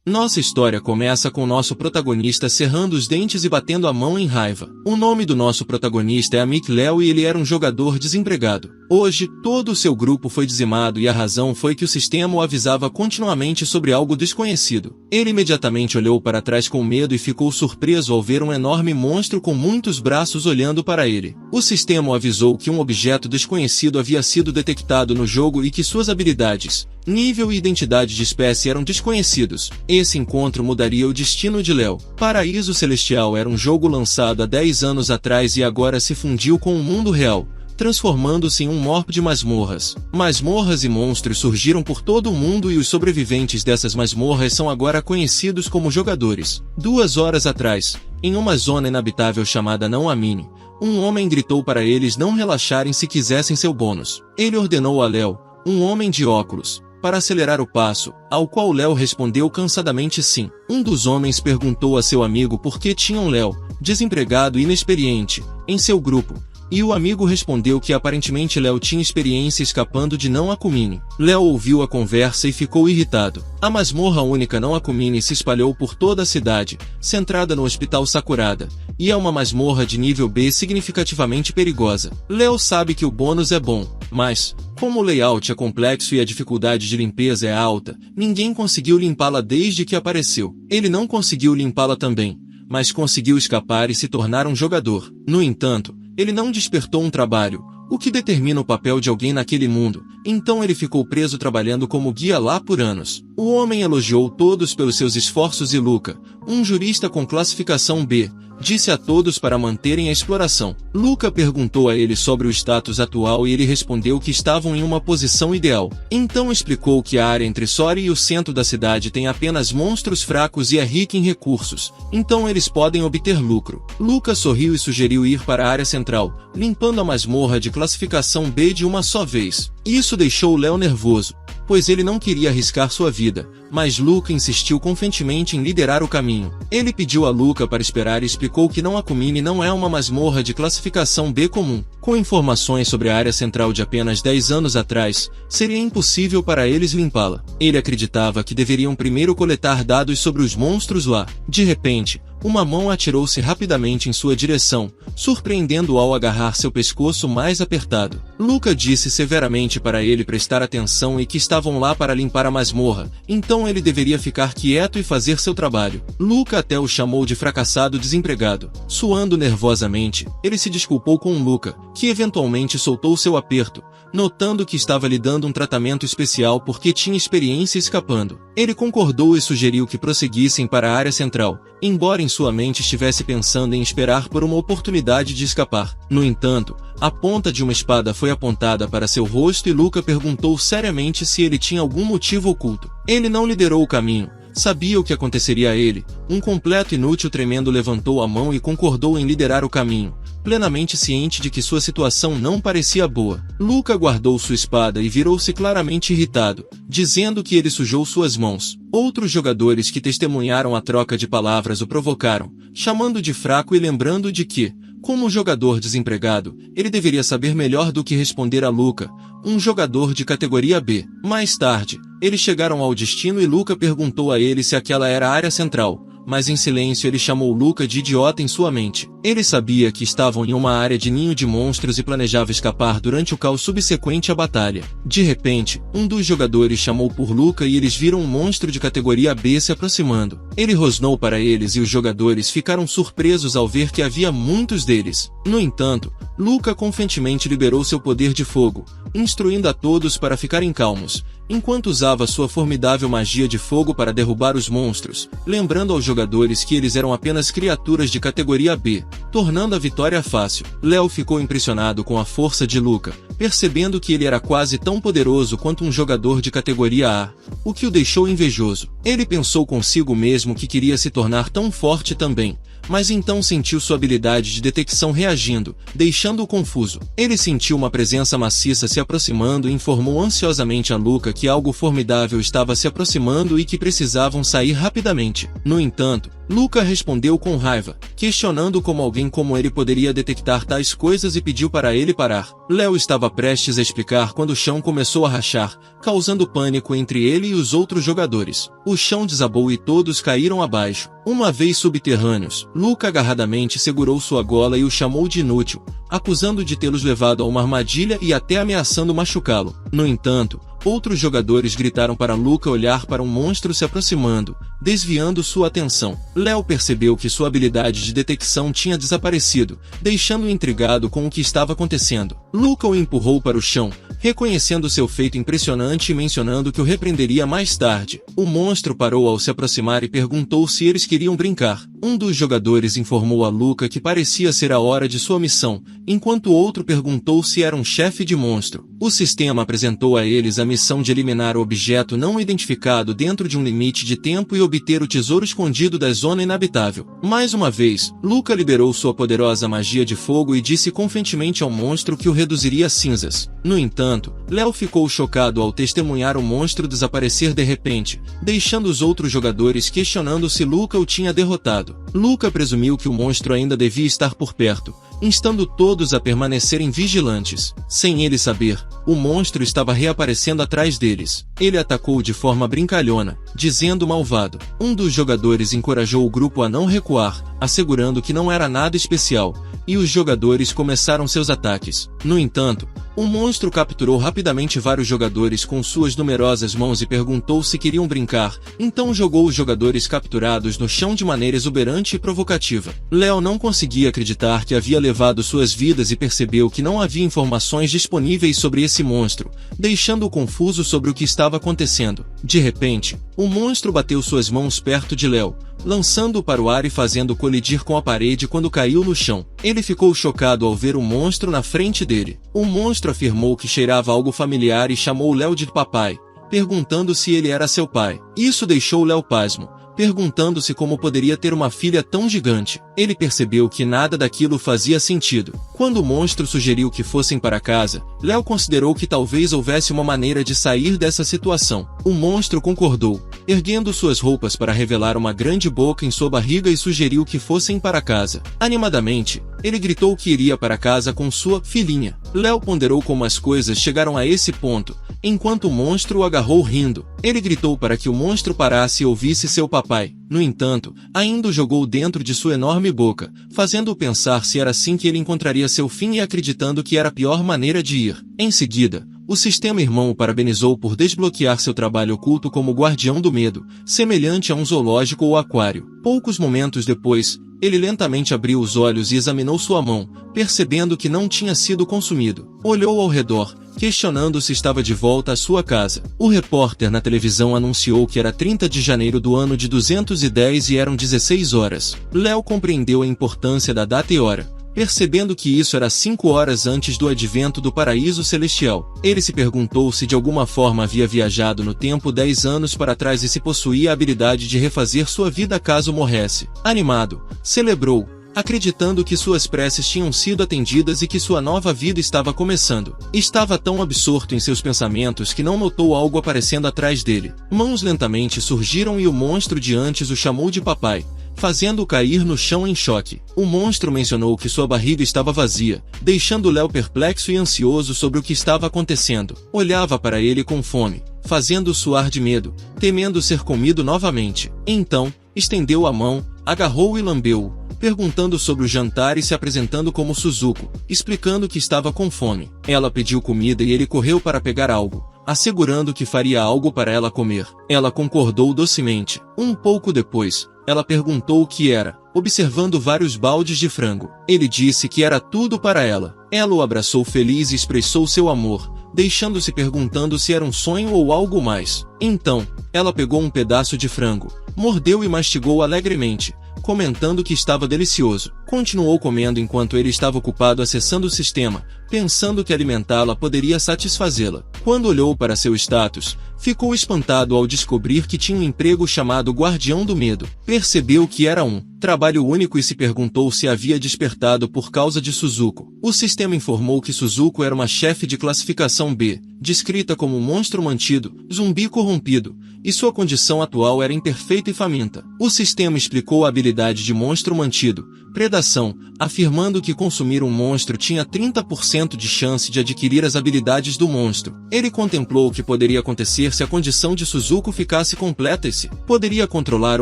Nossa história começa com nosso protagonista cerrando os dentes e batendo a mão em raiva. O nome do nosso protagonista é Amic Léo e ele era um jogador desempregado. Hoje, todo o seu grupo foi dizimado e a razão foi que o sistema o avisava continuamente sobre algo desconhecido. Ele imediatamente olhou para trás com medo e ficou surpreso ao ver um enorme monstro com muitos braços olhando para ele. O sistema o avisou que um objeto desconhecido havia sido detectado no jogo e que suas habilidades, nível e identidade de espécie eram desconhecidos. Esse encontro mudaria o destino de Léo. Paraíso Celestial era um jogo lançado há 10 anos atrás e agora se fundiu com o mundo real, transformando-se em um morro de masmorras. Masmorras e monstros surgiram por todo o mundo e os sobreviventes dessas masmorras são agora conhecidos como jogadores. 2 horas atrás, em uma zona inabitável chamada Não Amine, um homem gritou para eles não relaxarem se quisessem seu bônus. Ele ordenou a Léo, um homem de óculos, para acelerar o passo, ao qual Léo respondeu cansadamente sim. Um dos homens perguntou a seu amigo por que tinham Léo, desempregado e inexperiente, em seu grupo, e o amigo respondeu que aparentemente Léo tinha experiência escapando de Não Akumine. Léo ouviu a conversa e ficou irritado. A masmorra única Não Akumine se espalhou por toda a cidade, centrada no Hospital Sakurada, e é uma masmorra de nível B significativamente perigosa. Léo sabe que o bônus é bom, mas, como o layout é complexo e a dificuldade de limpeza é alta, ninguém conseguiu limpá-la desde que apareceu. Ele não conseguiu limpá-la também, mas conseguiu escapar e se tornar um jogador. No entanto, ele não despertou um trabalho, o que determina o papel de alguém naquele mundo, então ele ficou preso trabalhando como guia lá por anos. O homem elogiou todos pelos seus esforços e Luca, um jurista com classificação B, disse a todos para manterem a exploração. Luca perguntou a ele sobre o status atual e ele respondeu que estavam em uma posição ideal. Então explicou que a área entre Sori e o centro da cidade tem apenas monstros fracos e é rica em recursos, então eles podem obter lucro. Luca sorriu e sugeriu ir para a área central, limpando a masmorra de classificação B de uma só vez. Isso deixou Léo nervoso, pois ele não queria arriscar sua vida, mas Luca insistiu confiantemente em liderar o caminho. Ele pediu a Luca para esperar e explicou que Não Akumine não é uma masmorra de classificação B comum. Com informações sobre a área central de apenas 10 anos atrás, seria impossível para eles limpá-la. Ele acreditava que deveriam primeiro coletar dados sobre os monstros lá. De repente, uma mão atirou-se rapidamente em sua direção, surpreendendo-o ao agarrar seu pescoço mais apertado. Luca disse severamente para ele prestar atenção e que estavam lá para limpar a masmorra, então ele deveria ficar quieto e fazer seu trabalho. Luca até o chamou de fracassado desempregado. Suando nervosamente, ele se desculpou com Luca, que eventualmente soltou seu aperto, notando que estava lhe dando um tratamento especial porque tinha experiência escapando. Ele concordou e sugeriu que prosseguissem para a área central, embora em sua mente estivesse pensando em esperar por uma oportunidade de escapar. No entanto, a ponta de uma espada foi apontada para seu rosto e Luca perguntou seriamente se ele tinha algum motivo oculto. Ele não liderou o caminho. Sabia o que aconteceria a ele. Um completo inútil tremendo levantou a mão e concordou em liderar o caminho, plenamente ciente de que sua situação não parecia boa. Luca guardou sua espada e virou-se claramente irritado, dizendo que ele sujou suas mãos. Outros jogadores que testemunharam a troca de palavras o provocaram, chamando de fraco e lembrando de que, como jogador desempregado, ele deveria saber melhor do que responder a Luca, um jogador de categoria B. Mais tarde, eles chegaram ao destino e Luca perguntou a ele se aquela era a área central, mas em silêncio ele chamou Luca de idiota em sua mente. Ele sabia que estavam em uma área de ninho de monstros e planejava escapar durante o caos subsequente à batalha. De repente, um dos jogadores chamou por Luca e eles viram um monstro de categoria B se aproximando. Ele rosnou para eles e os jogadores ficaram surpresos ao ver que havia muitos deles. No entanto, Luca confiantemente liberou seu poder de fogo, instruindo a todos para ficarem calmos, enquanto usava sua formidável magia de fogo para derrubar os monstros, lembrando aos jogadores que eles eram apenas criaturas de categoria B, tornando a vitória fácil. Léo ficou impressionado com a força de Luca, percebendo que ele era quase tão poderoso quanto um jogador de categoria A, o que o deixou invejoso. Ele pensou consigo mesmo que queria se tornar tão forte também, mas então sentiu sua habilidade de detecção reagindo, deixando-o confuso. Ele sentiu uma presença maciça se aproximando e informou ansiosamente a Luca que algo formidável estava se aproximando e que precisavam sair rapidamente. No entanto, Luca respondeu com raiva, questionando como alguém como ele poderia detectar tais coisas e pediu para ele parar. Léo estava prestes a explicar quando o chão começou a rachar, causando pânico entre ele e os outros jogadores. O chão desabou e todos caíram abaixo. Uma vez subterrâneos, Luca agarradamente segurou sua gola e o chamou de inútil, acusando de tê-los levado a uma armadilha e até ameaçando machucá-lo. No entanto, outros jogadores gritaram para Luca olhar para um monstro se aproximando, desviando sua atenção. Léo percebeu que sua habilidade de detecção tinha desaparecido, deixando-o intrigado com o que estava acontecendo. Luca o empurrou para o chão, reconhecendo seu feito impressionante e mencionando que o repreenderia mais tarde. O monstro parou ao se aproximar e perguntou se eles queriam brincar. Um dos jogadores informou a Luca que parecia ser a hora de sua missão, enquanto o outro perguntou se era um chefe de monstro. O sistema apresentou a eles a missão de eliminar o objeto não identificado dentro de um limite de tempo e obter o tesouro escondido da zona inabitável. Mais uma vez, Luca liberou sua poderosa magia de fogo e disse confiantemente ao monstro que o reduziria a cinzas. No entanto, Léo ficou chocado ao testemunhar o monstro desaparecer de repente, deixando os outros jogadores questionando se Luca o tinha derrotado. Luca presumiu que o monstro ainda devia estar por perto, instando todos a permanecerem vigilantes. Sem ele saber, o monstro estava reaparecendo atrás deles. Ele atacou de forma brincalhona, dizendo malvado. Um dos jogadores encorajou o grupo a não recuar, assegurando que não era nada especial, e os jogadores começaram seus ataques. No entanto, o monstro capturou rapidamente vários jogadores com suas numerosas mãos e perguntou se queriam brincar, então jogou os jogadores capturados no chão de maneira exuberante e provocativa. Léo não conseguia acreditar que havia levado suas vidas e percebeu que não havia informações disponíveis sobre esse monstro, deixando-o confuso sobre o que estava acontecendo. De repente, o monstro bateu suas mãos perto de Léo, lançando-o para o ar e fazendo colidir com a parede quando caiu no chão. Ele ficou chocado ao ver o monstro na frente dele. O monstro afirmou que cheirava algo familiar e chamou Léo de papai, perguntando se ele era seu pai. Isso deixou Léo pasmo, perguntando-se como poderia ter uma filha tão gigante. Ele percebeu que nada daquilo fazia sentido. Quando o monstro sugeriu que fossem para casa, Léo considerou que talvez houvesse uma maneira de sair dessa situação. O monstro concordou, erguendo suas roupas para revelar uma grande boca em sua barriga e sugeriu que fossem para casa. Animadamente, ele gritou que iria para casa com sua filhinha. Léo ponderou como as coisas chegaram a esse ponto, enquanto o monstro o agarrou rindo. Ele gritou para que o monstro parasse e ouvisse seu papai. No entanto, ainda o jogou dentro de sua enorme boca, fazendo-o pensar se era assim que ele encontraria seu fim e acreditando que era a pior maneira de ir. Em seguida, o sistema irmão o parabenizou por desbloquear seu trabalho oculto como guardião do medo, semelhante a um zoológico ou aquário. Poucos momentos depois, ele lentamente abriu os olhos e examinou sua mão, percebendo que não tinha sido consumido. Olhou ao redor, questionando se estava de volta à sua casa. O repórter na televisão anunciou que era 30 de janeiro do ano de 210 e eram 16 horas. Léo compreendeu a importância da data e hora, percebendo que isso era 5 horas antes do advento do paraíso celestial. Ele se perguntou se de alguma forma havia viajado no tempo 10 anos para trás e se possuía a habilidade de refazer sua vida caso morresse. Animado, celebrou, acreditando que suas preces tinham sido atendidas e que sua nova vida estava começando. Estava tão absorto em seus pensamentos que não notou algo aparecendo atrás dele. Mãos lentamente surgiram e o monstro de antes o chamou de papai, fazendo-o cair no chão em choque. O monstro mencionou que sua barriga estava vazia, deixando Léo perplexo e ansioso sobre o que estava acontecendo. Olhava para ele com fome, fazendo-o suar de medo, temendo ser comido novamente. Então, estendeu a mão, agarrou-o e lambeu-o, perguntando sobre o jantar e se apresentando como Suzuko, explicando que estava com fome. Ela pediu comida e ele correu para pegar algo, assegurando que faria algo para ela comer. Ela concordou docemente. Um pouco depois, ela perguntou o que era, observando vários baldes de frango. Ele disse que era tudo para ela. Ela o abraçou feliz e expressou seu amor, deixando-se perguntando se era um sonho ou algo mais. Então, ela pegou um pedaço de frango, mordeu e mastigou alegremente, comentando que estava delicioso. Continuou comendo enquanto ele estava ocupado acessando o sistema, pensando que alimentá-la poderia satisfazê-la. Quando olhou para seu status, ficou espantado ao descobrir que tinha um emprego chamado Guardião do Medo. Percebeu que era um trabalho único e se perguntou se havia despertado por causa de Suzuko. O sistema informou que Suzuko era uma chefe de classificação B, descrita como um monstro mantido, zumbi corrompido, e sua condição atual era imperfeita e faminta. O sistema explicou a habilidade de monstro mantido, predação, afirmando que consumir um monstro tinha 30% de chance de adquirir as habilidades do monstro. Ele contemplou o que poderia acontecer se a condição de Suzuko ficasse completa e se poderia controlar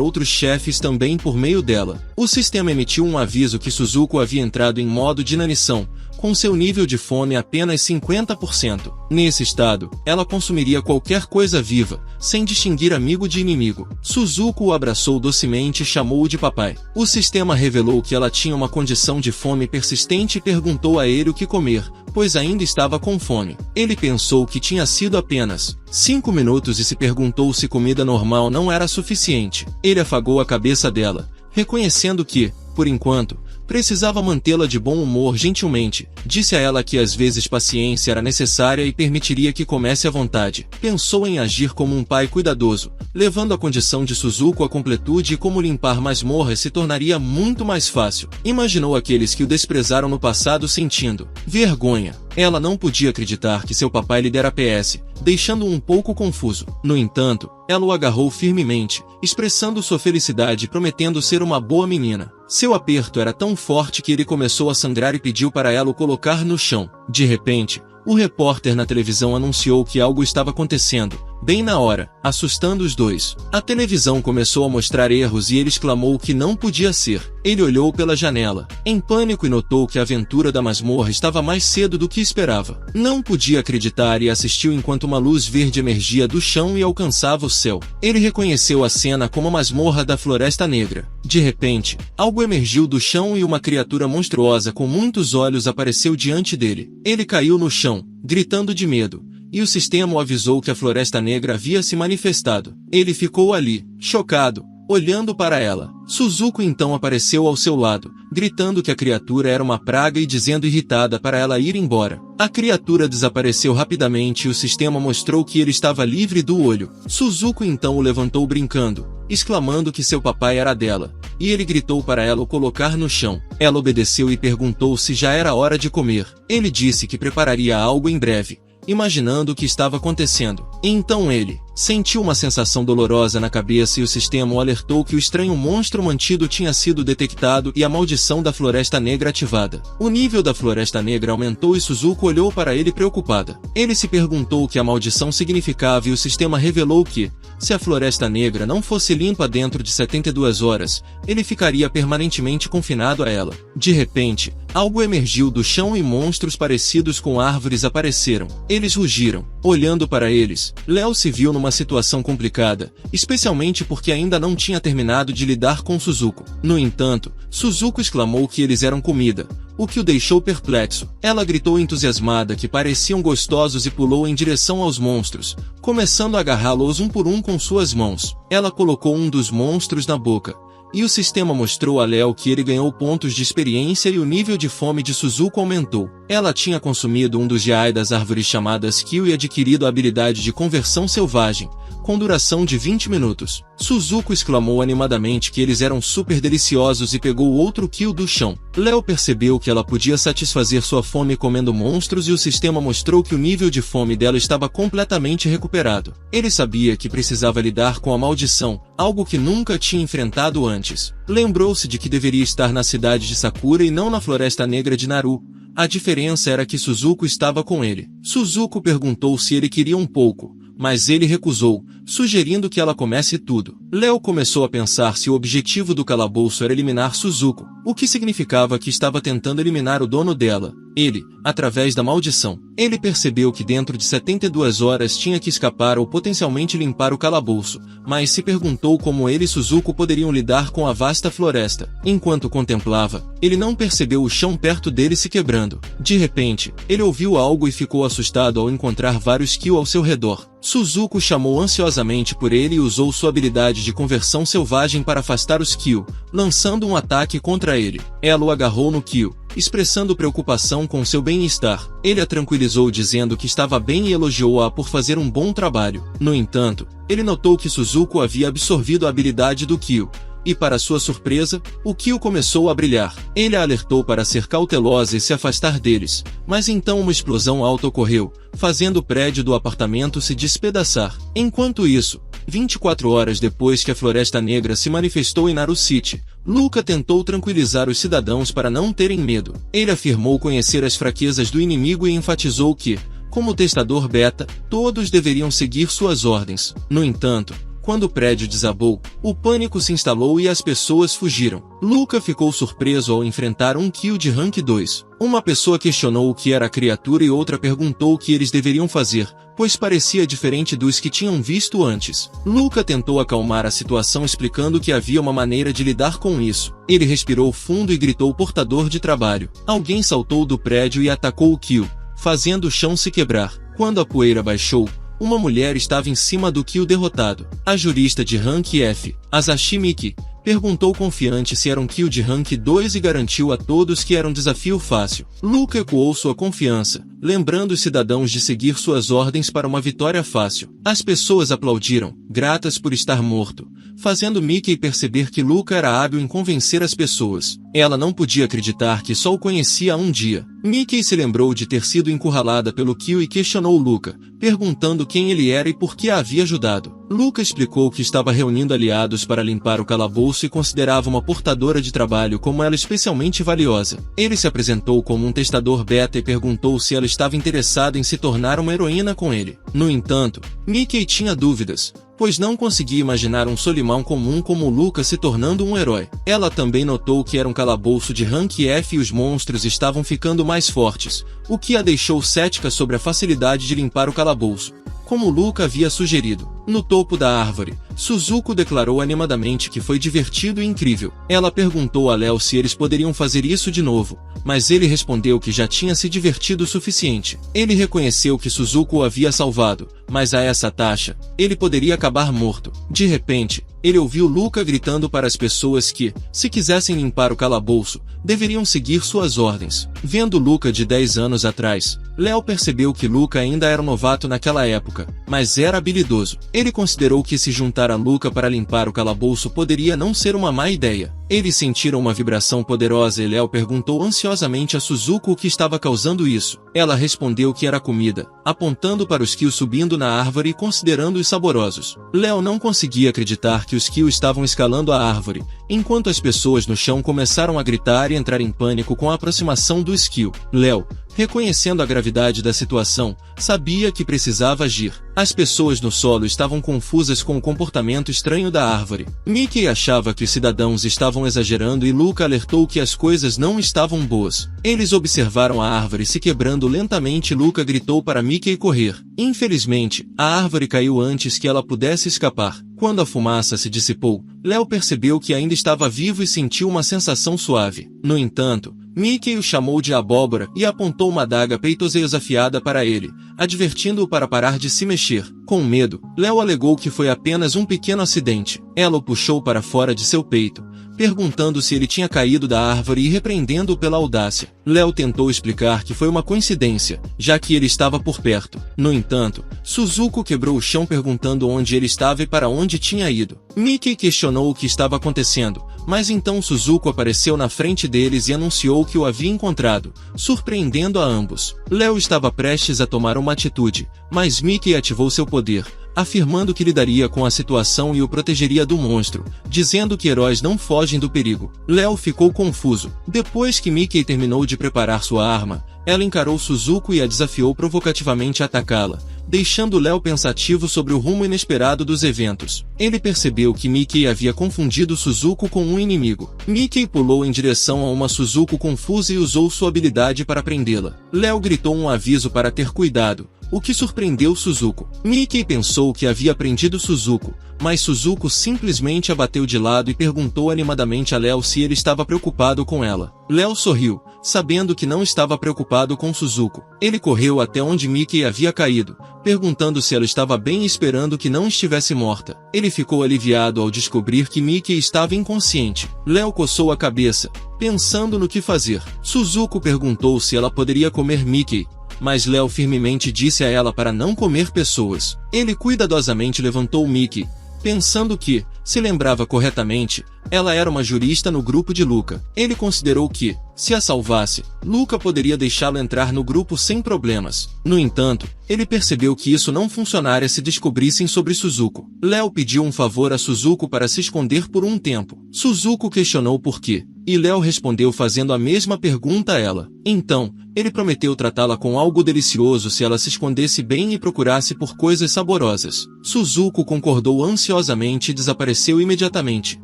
outros chefes também por meio dela. O sistema emitiu um aviso que Suzuko havia entrado em modo de inanição, com seu nível de fome apenas 50%. Nesse estado, ela consumiria qualquer coisa viva, sem distinguir amigo de inimigo. Suzuko o abraçou docemente e chamou-o de papai. O sistema revelou que ela tinha uma condição de fome persistente e perguntou a ele o que comer, pois ainda estava com fome. Ele pensou que tinha sido apenas 5 minutos e se perguntou se comida normal não era suficiente. Ele afagou a cabeça dela, reconhecendo que, por enquanto, precisava mantê-la de bom humor gentilmente. Disse a ela que às vezes paciência era necessária e permitiria que comesse à vontade. Pensou em agir como um pai cuidadoso, levando a condição de Suzuko à completude e como limpar masmorras se tornaria muito mais fácil. Imaginou aqueles que o desprezaram no passado sentindo vergonha. Ela não podia acreditar que seu papai lhe dera PS, deixando-o um pouco confuso. No entanto, ela o agarrou firmemente, expressando sua felicidade e prometendo ser uma boa menina. Seu aperto era tão forte que ele começou a sangrar e pediu para ela o colocar no chão. De repente, o repórter na televisão anunciou que algo estava acontecendo, bem na hora, assustando os dois. A televisão começou a mostrar erros e ele exclamou que não podia ser. Ele olhou pela janela, em pânico, e notou que a aventura da masmorra estava mais cedo do que esperava. Não podia acreditar e assistiu enquanto uma luz verde emergia do chão e alcançava o céu. Ele reconheceu a cena como a masmorra da Floresta Negra. De repente, algo emergiu do chão e uma criatura monstruosa com muitos olhos apareceu diante dele. Ele caiu no chão, gritando de medo, e o sistema o avisou que a Floresta Negra havia se manifestado. Ele ficou ali, chocado, olhando para ela. Suzuko então apareceu ao seu lado, gritando que a criatura era uma praga e dizendo irritada para ela ir embora. A criatura desapareceu rapidamente e o sistema mostrou que ele estava livre do olho. Suzuko então o levantou brincando, exclamando que seu papai era dela, e ele gritou para ela o colocar no chão. Ela obedeceu e perguntou se já era hora de comer. Ele disse que prepararia algo em breve, imaginando o que estava acontecendo. Então ele sentiu uma sensação dolorosa na cabeça e o sistema o alertou que o estranho monstro mantido tinha sido detectado e a maldição da Floresta Negra ativada. O nível da Floresta Negra aumentou e Suzuko olhou para ele preocupada. Ele se perguntou o que a maldição significava e o sistema revelou que, se a Floresta Negra não fosse limpa dentro de 72 horas, ele ficaria permanentemente confinado a ela. De repente, algo emergiu do chão e monstros parecidos com árvores apareceram. Eles rugiram. Olhando para eles, Léo se viu numa situação complicada, especialmente porque ainda não tinha terminado de lidar com Suzuko. No entanto, Suzuko exclamou que eles eram comida, o que o deixou perplexo. Ela gritou entusiasmada que pareciam gostosos e pulou em direção aos monstros, começando a agarrá-los um por um com suas mãos. Ela colocou um dos monstros na boca, e o sistema mostrou a Léo que ele ganhou pontos de experiência e o nível de fome de Suzuko aumentou. Ela tinha consumido um dos Jai das árvores chamadas Kyo e adquirido a habilidade de conversão selvagem, com duração de 20 minutos. Suzuko exclamou animadamente que eles eram super deliciosos e pegou outro Kyo do chão. Léo percebeu que ela podia satisfazer sua fome comendo monstros e o sistema mostrou que o nível de fome dela estava completamente recuperado. Ele sabia que precisava lidar com a maldição, algo que nunca tinha enfrentado antes. Lembrou-se de que deveria estar na cidade de Sakura e não na Floresta Negra de Naru. A diferença era que Suzuko estava com ele. Suzuko perguntou se ele queria um pouco, mas ele recusou, sugerindo que ela comesse tudo. Léo começou a pensar se o objetivo do calabouço era eliminar Suzuko, o que significava que estava tentando eliminar o dono dela, ele, através da maldição. Ele percebeu que dentro de 72 horas tinha que escapar ou potencialmente limpar o calabouço, mas se perguntou como ele e Suzuko poderiam lidar com a vasta floresta. Enquanto contemplava, ele não percebeu o chão perto dele se quebrando. De repente, ele ouviu algo e ficou assustado ao encontrar vários Kyo ao seu redor. Suzuko chamou ansiosamente por ele e usou sua habilidade de conversão selvagem para afastar os Kyo, lançando um ataque contra ele. Ela o agarrou no Kyo, expressando preocupação com seu bem-estar. Ele a tranquilizou dizendo que estava bem e elogiou-a por fazer um bom trabalho. No entanto, ele notou que Suzuko havia absorvido a habilidade do Kyo, e para sua surpresa, o Kyo começou a brilhar. Ele a alertou para ser cautelosa e se afastar deles, mas então uma explosão alta ocorreu, fazendo o prédio do apartamento se despedaçar. Enquanto isso, 24 horas depois que a Floresta Negra se manifestou em Naru City, Luca tentou tranquilizar os cidadãos para não terem medo. Ele afirmou conhecer as fraquezas do inimigo e enfatizou que, como testador beta, todos deveriam seguir suas ordens. No entanto, quando o prédio desabou, o pânico se instalou e as pessoas fugiram. Luca ficou surpreso ao enfrentar um Kyo de Rank 2. Uma pessoa questionou o que era a criatura e outra perguntou o que eles deveriam fazer, pois parecia diferente dos que tinham visto antes. Luca tentou acalmar a situação explicando que havia uma maneira de lidar com isso. Ele respirou fundo e gritou portador de trabalho. Alguém saltou do prédio e atacou o Kyo, fazendo o chão se quebrar. Quando a poeira baixou, uma mulher estava em cima do Kyo derrotado. A jurista de Rank F, Asashi Miki, perguntou confiante se era um Kyo de Rank 2 e garantiu a todos que era um desafio fácil. Luca ecoou sua confiança, lembrando os cidadãos de seguir suas ordens para uma vitória fácil. As pessoas aplaudiram, gratas por estar morto, fazendo Mickey perceber que Luca era hábil em convencer as pessoas. Ela não podia acreditar que só o conhecia há um dia. Mickey se lembrou de ter sido encurralada pelo Kyo e questionou Luca, perguntando quem ele era e por que a havia ajudado. Luca explicou que estava reunindo aliados para limpar o calabouço e considerava uma portadora de trabalho como ela especialmente valiosa. Ele se apresentou como um testador beta e perguntou se ela estava interessada em se tornar uma heroína com ele. No entanto, Mickey tinha dúvidas, pois não conseguia imaginar um solimão comum como Luca se tornando um herói. Ela também notou que era um calabouço de Rank F e os monstros estavam ficando mais fortes, o que a deixou cética sobre a facilidade de limpar o calabouço, como Luca havia sugerido. No topo da árvore, Suzuko declarou animadamente que foi divertido e incrível. Ela perguntou a Léo se eles poderiam fazer isso de novo, mas ele respondeu que já tinha se divertido o suficiente. Ele reconheceu que Suzuko o havia salvado, mas a essa taxa, ele poderia acabar morto. De repente, ele ouviu Luca gritando para as pessoas que, se quisessem limpar o calabouço, deveriam seguir suas ordens. Vendo Luca de 10 anos atrás, Léo percebeu que Luca ainda era um novato naquela época, mas era habilidoso. Ele considerou que se juntar a Luca para limpar o calabouço poderia não ser uma má ideia. Eles sentiram uma vibração poderosa e Léo perguntou ansiosamente a Suzuko o que estava causando isso. Ela respondeu que era comida, apontando para os Kyo subindo na árvore e considerando-os saborosos. Léo não conseguia acreditar que os Kyo estavam escalando a árvore, enquanto as pessoas no chão começaram a gritar e entrar em pânico com a aproximação dos Kyo. Léo, reconhecendo a gravidade da situação, sabia que precisava agir. As pessoas no solo estavam confusas com o comportamento estranho da árvore. Mickey achava que os cidadãos estavam exagerando e Luca alertou que as coisas não estavam boas. Eles observaram a árvore se quebrando lentamente e Luca gritou para Mickey correr. Infelizmente, a árvore caiu antes que ela pudesse escapar. Quando a fumaça se dissipou, Léo percebeu que ainda estava vivo e sentiu uma sensação suave. No entanto, Mickey o chamou de abóbora e apontou uma adaga peitosa afiada para ele, advertindo-o para parar de se mexer. Com medo, Léo alegou que foi apenas um pequeno acidente. Ela o puxou para fora de seu peito, perguntando se ele tinha caído da árvore e repreendendo-o pela audácia. Léo tentou explicar que foi uma coincidência, já que ele estava por perto. No entanto, Suzuko quebrou o chão perguntando onde ele estava e para onde tinha ido. Mickey questionou o que estava acontecendo, mas então Suzuko apareceu na frente deles e anunciou que o havia encontrado, surpreendendo a ambos. Léo estava prestes a tomar uma atitude, mas Mickey ativou seu poder, afirmando que lidaria com a situação e o protegeria do monstro, dizendo que heróis não fogem do perigo. Léo ficou confuso. Depois que Mickey terminou de preparar sua arma, ela encarou Suzuko e a desafiou provocativamente a atacá-la, deixando Léo pensativo sobre o rumo inesperado dos eventos. Ele percebeu que Mickey havia confundido Suzuko com um inimigo. Mickey pulou em direção a uma Suzuko confusa e usou sua habilidade para prendê-la. Léo gritou um aviso para ter cuidado, o que surpreendeu Suzuko. Mickey pensou que havia prendido Suzuko, mas Suzuko simplesmente a bateu de lado e perguntou animadamente a Léo se ele estava preocupado com ela. Léo sorriu, sabendo que não estava preocupado com Suzuko. Ele correu até onde Mickey havia caído, perguntando se ela estava bem e esperando que não estivesse morta. Ele ficou aliviado ao descobrir que Mickey estava inconsciente. Léo coçou a cabeça, pensando no que fazer. Suzuko perguntou se ela poderia comer Mickey, mas Léo firmemente disse a ela para não comer pessoas. Ele cuidadosamente levantou Mickey, pensando que, se lembrava corretamente, ela era uma jurista no grupo de Luca. Ele considerou que, se a salvasse, Luca poderia deixá-lo entrar no grupo sem problemas. No entanto, ele percebeu que isso não funcionaria se descobrissem sobre Suzuko. Léo pediu um favor a Suzuko para se esconder por um tempo. Suzuko questionou por quê, e Léo respondeu fazendo a mesma pergunta a ela. Então, ele prometeu tratá-la com algo delicioso se ela se escondesse bem e procurasse por coisas saborosas. Suzuko concordou ansiosamente e desapareceu imediatamente.